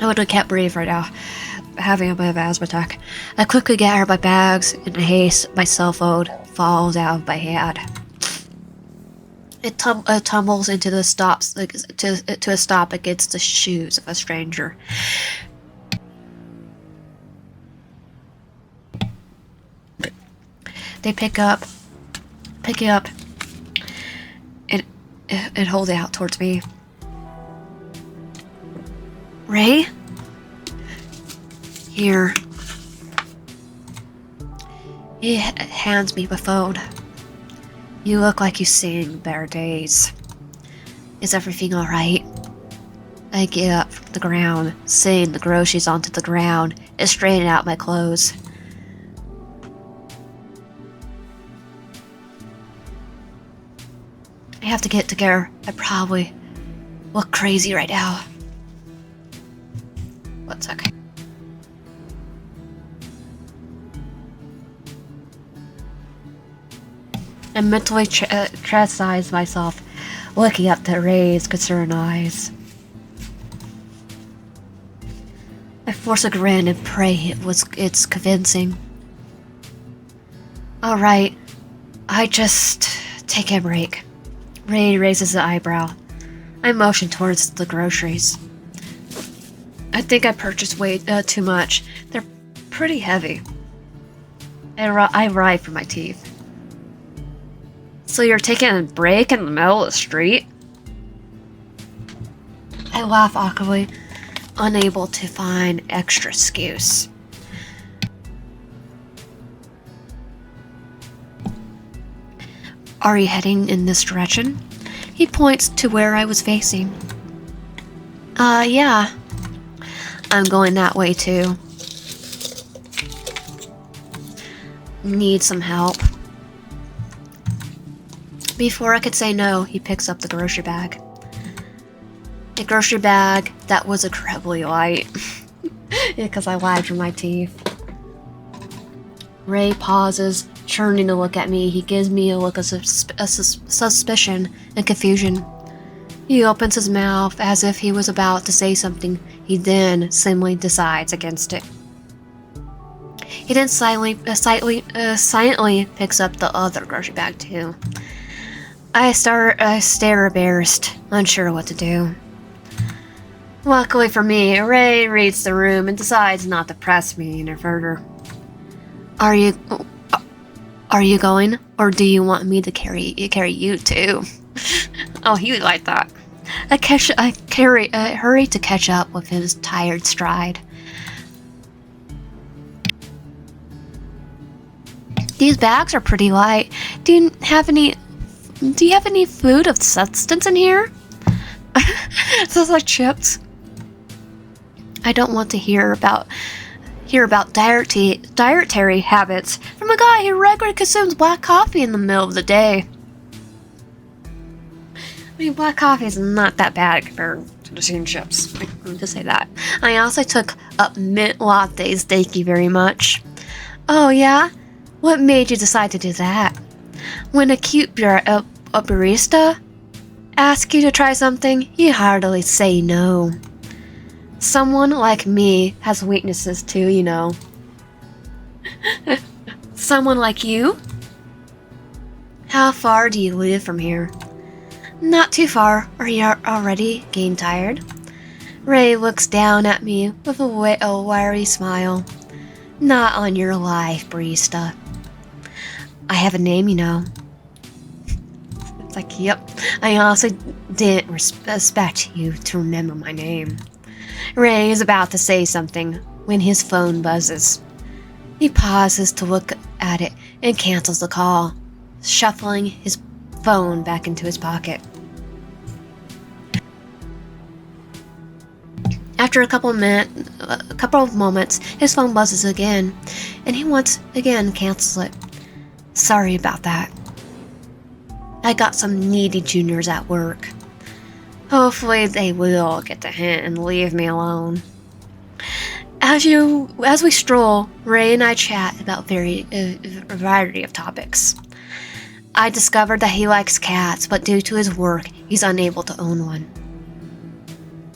I would have can't breathe right now, having a bit of asthma attack. I quickly gathered my bags in haste. My cell phone falls out of my hand. It tumbles into the stops to a stop against the shoes of a stranger. They pick it up, and hold it out towards me. Ray? Here. He hands me the phone. You look like you've seen better days. Is everything alright? I get up from the ground, setting the groceries onto the ground, and straighten out my clothes. I have to get together. I probably look crazy right now. One sec. I mentally chastise myself, looking up to Ray's concerned eyes. I force a grin and pray it's convincing. Alright, I just take a break. Ray raises an eyebrow. I motion towards the groceries. I think I purchased way too much. They're pretty heavy. I writhe for my teeth. So you're taking a break in the middle of the street? I laugh awkwardly, unable to find extra excuse. Are you heading in this direction? He points to where I was facing. Yeah. I'm going that way too. Need some help. Before I could say no, he picks up the grocery bag. A grocery bag that was incredibly light. Because I lied for my teeth. Ray pauses, turning to look at me. He gives me a look of suspicion and confusion. He opens his mouth as if he was about to say something. He then simply decides against it. He then silently picks up the other grocery bag too. I stare embarrassed, unsure what to do. Luckily for me, Ray reads the room and decides not to press me any further. Are you going, or do you want me to carry you too? Oh, he would like that. I hurry to catch up with his tired stride. These bags are pretty light. Do you have any food of substance in here? Sounds like chips. I don't want to hear about dietary habits from a guy who regularly consumes black coffee in the middle of the day. I mean, black coffee is not that bad compared to just eating chips. I'm to say that. I also took up mint lattes, thank you very much. Oh yeah? What made you decide to do that? When a cute barista asks you to try something, you hardly say no. Someone like me has weaknesses too, you know. Someone like you? How far do you live from here? Not too far. Are you already getting tired? Ray looks down at me with a wary smile. Not on your life, barista. I have a name, you know. It's like, yep, I also didn't expect you to remember my name. Ray is about to say something when his phone buzzes. He pauses to look at it and cancels the call, shuffling his phone back into his pocket. After a couple of moments, his phone buzzes again, and he once again cancels it. Sorry about that. I got some needy juniors at work. Hopefully they will get the hint and leave me alone. As we stroll, Ray and I chat about a variety of topics. I discovered that he likes cats, but due to his work, he's unable to own one.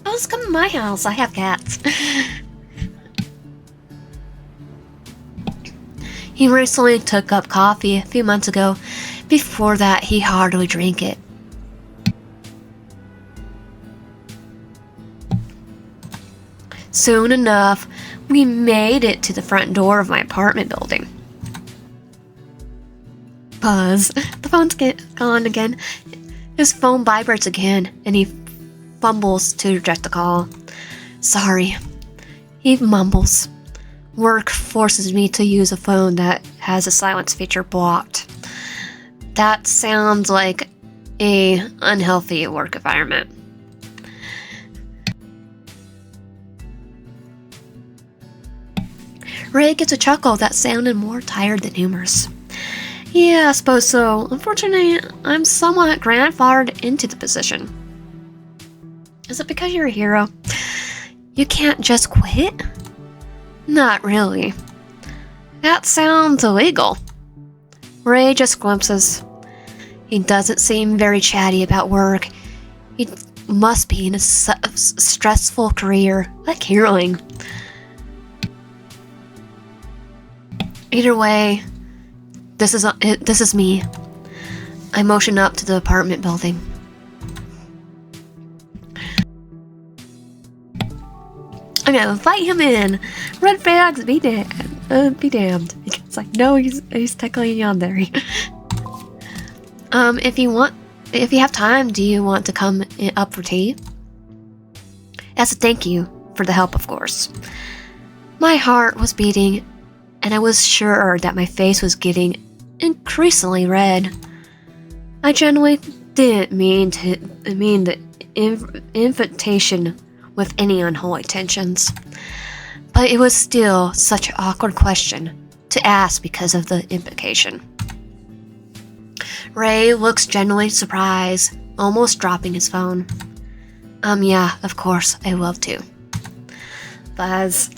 Oh, let's come to my house. I have cats. He recently took up coffee a few months ago. Before that, he hardly drank it. Soon enough, we made it to the front door of my apartment building. Buzz. The phone's gone again. His phone vibrates again, and he fumbles to reject the call. Sorry. He mumbles. Work forces me to use a phone that has a silence feature blocked. That sounds like a unhealthy work environment. Ray gets a chuckle that sounded more tired than humorous. Yeah, I suppose so. Unfortunately, I'm somewhat grandfathered into the position. Is it because you're a hero? You can't just quit? Not really. That sounds illegal. Ray just glimpses. He doesn't seem very chatty about work. He must be in a stressful career, like heroing. Either way, this is me. I motion up to the apartment building. I'm gonna invite him in. Red flags, be damned. It's like, no, he's technically Yandere. If you have time, do you want to come up for tea? As a thank you for the help, of course. My heart was beating, and I was sure that my face was getting increasingly red. I genuinely didn't mean the invitation with any unholy intentions, but it was still such an awkward question to ask because of the implication. Ray looks genuinely surprised, almost dropping his phone. Yeah, of course, I love to. Buzz.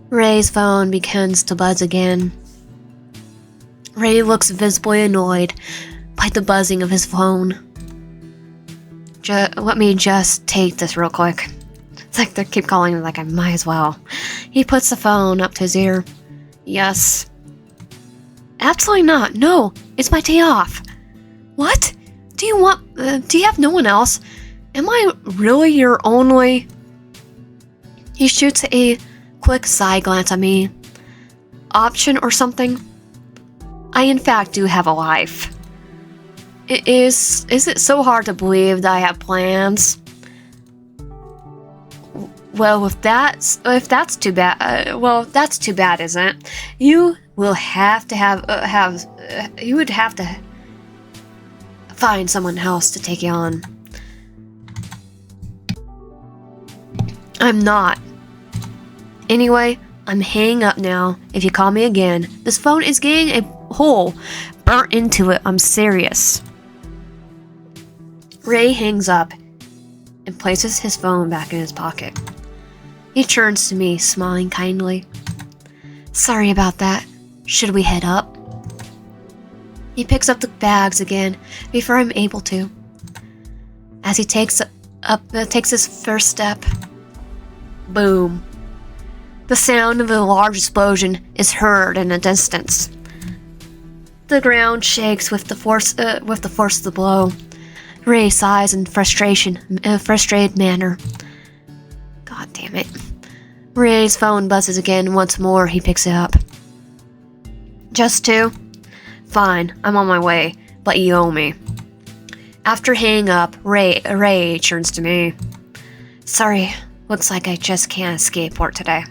Ray's phone begins to buzz again. Ray looks visibly annoyed by the buzzing of his phone. Let me just take this real quick. It's like they keep calling him, like I might as well. He puts the phone up to his ear. Yes. Absolutely not. No, it's my day off. What? Do you have no one else? Am I really your only? He shoots a quick side glance at me. Option or something? I in fact do have a life. Is it so hard to believe that I have plans? Well, if that's too bad, that's too bad, isn't it? You will have to you would have to find someone else to take you on. I'm not. Anyway, I'm hanging up now. If you call me again, this phone is getting a hole burnt into it. I'm serious. Ray hangs up and places his phone back in his pocket. He turns to me, smiling kindly. Sorry about that. Should we head up? He picks up the bags again before I'm able to. As he takes his first step, boom. The sound of a large explosion is heard in the distance. The ground shakes with the force of the blow. Ray sighs in frustrated manner. God damn it. Ray's phone buzzes again. Once more, he picks it up. Just 2? Fine, I'm on my way, but you owe me. After hanging up, Ray turns to me. Sorry, looks like I just can't escape work today.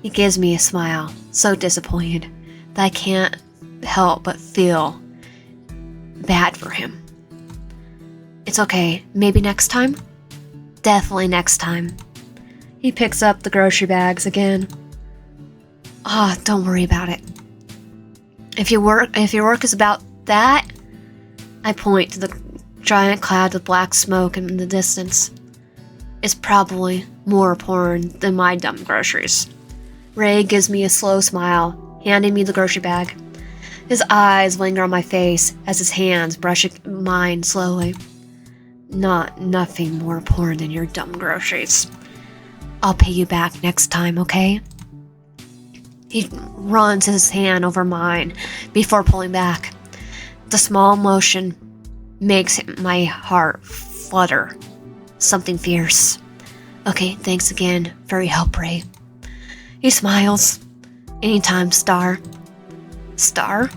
He gives me a smile, so disappointed that I can't help but feel bad for him. It's okay, maybe next time? Definitely next time. He picks up the grocery bags again. Don't worry about it. If your work is about that, I point to the giant cloud of black smoke in the distance. It's probably more important than my dumb groceries. Ray gives me a slow smile, handing me the grocery bag. His eyes linger on my face as his hands brush mine slowly. Nothing more important than your dumb groceries. I'll pay you back next time, okay? He runs his hand over mine before pulling back. The small motion makes my heart flutter. Something fierce. Okay, thanks again for your help, Ray. He smiles. Anytime, Star. Star?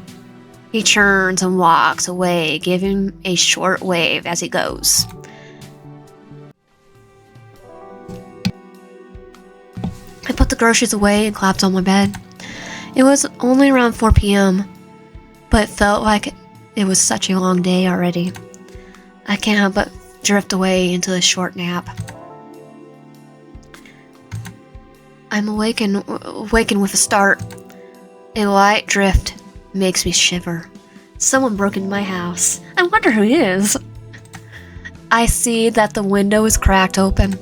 He turns and walks away, giving a short wave as he goes. I put the groceries away and collapsed on my bed. It was only around 4 p.m., but it felt like it was such a long day already. I can't help but drift away into a short nap. I'm awakened with a start. A light drift makes me shiver. Someone broke into my house. I wonder who it is. I see that the window is cracked open.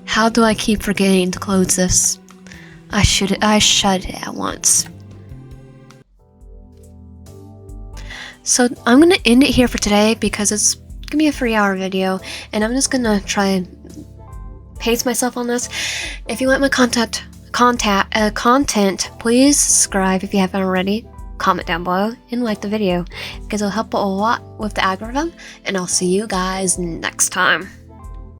How do I keep forgetting to close this? I shut it at once. So I'm gonna end it here for today because it's gonna be a 3-hour video, and I'm just gonna try and pace myself on this. If you like my content, please subscribe if you haven't already. Comment down below and like the video because it'll help a lot with the algorithm. And I'll see you guys next time.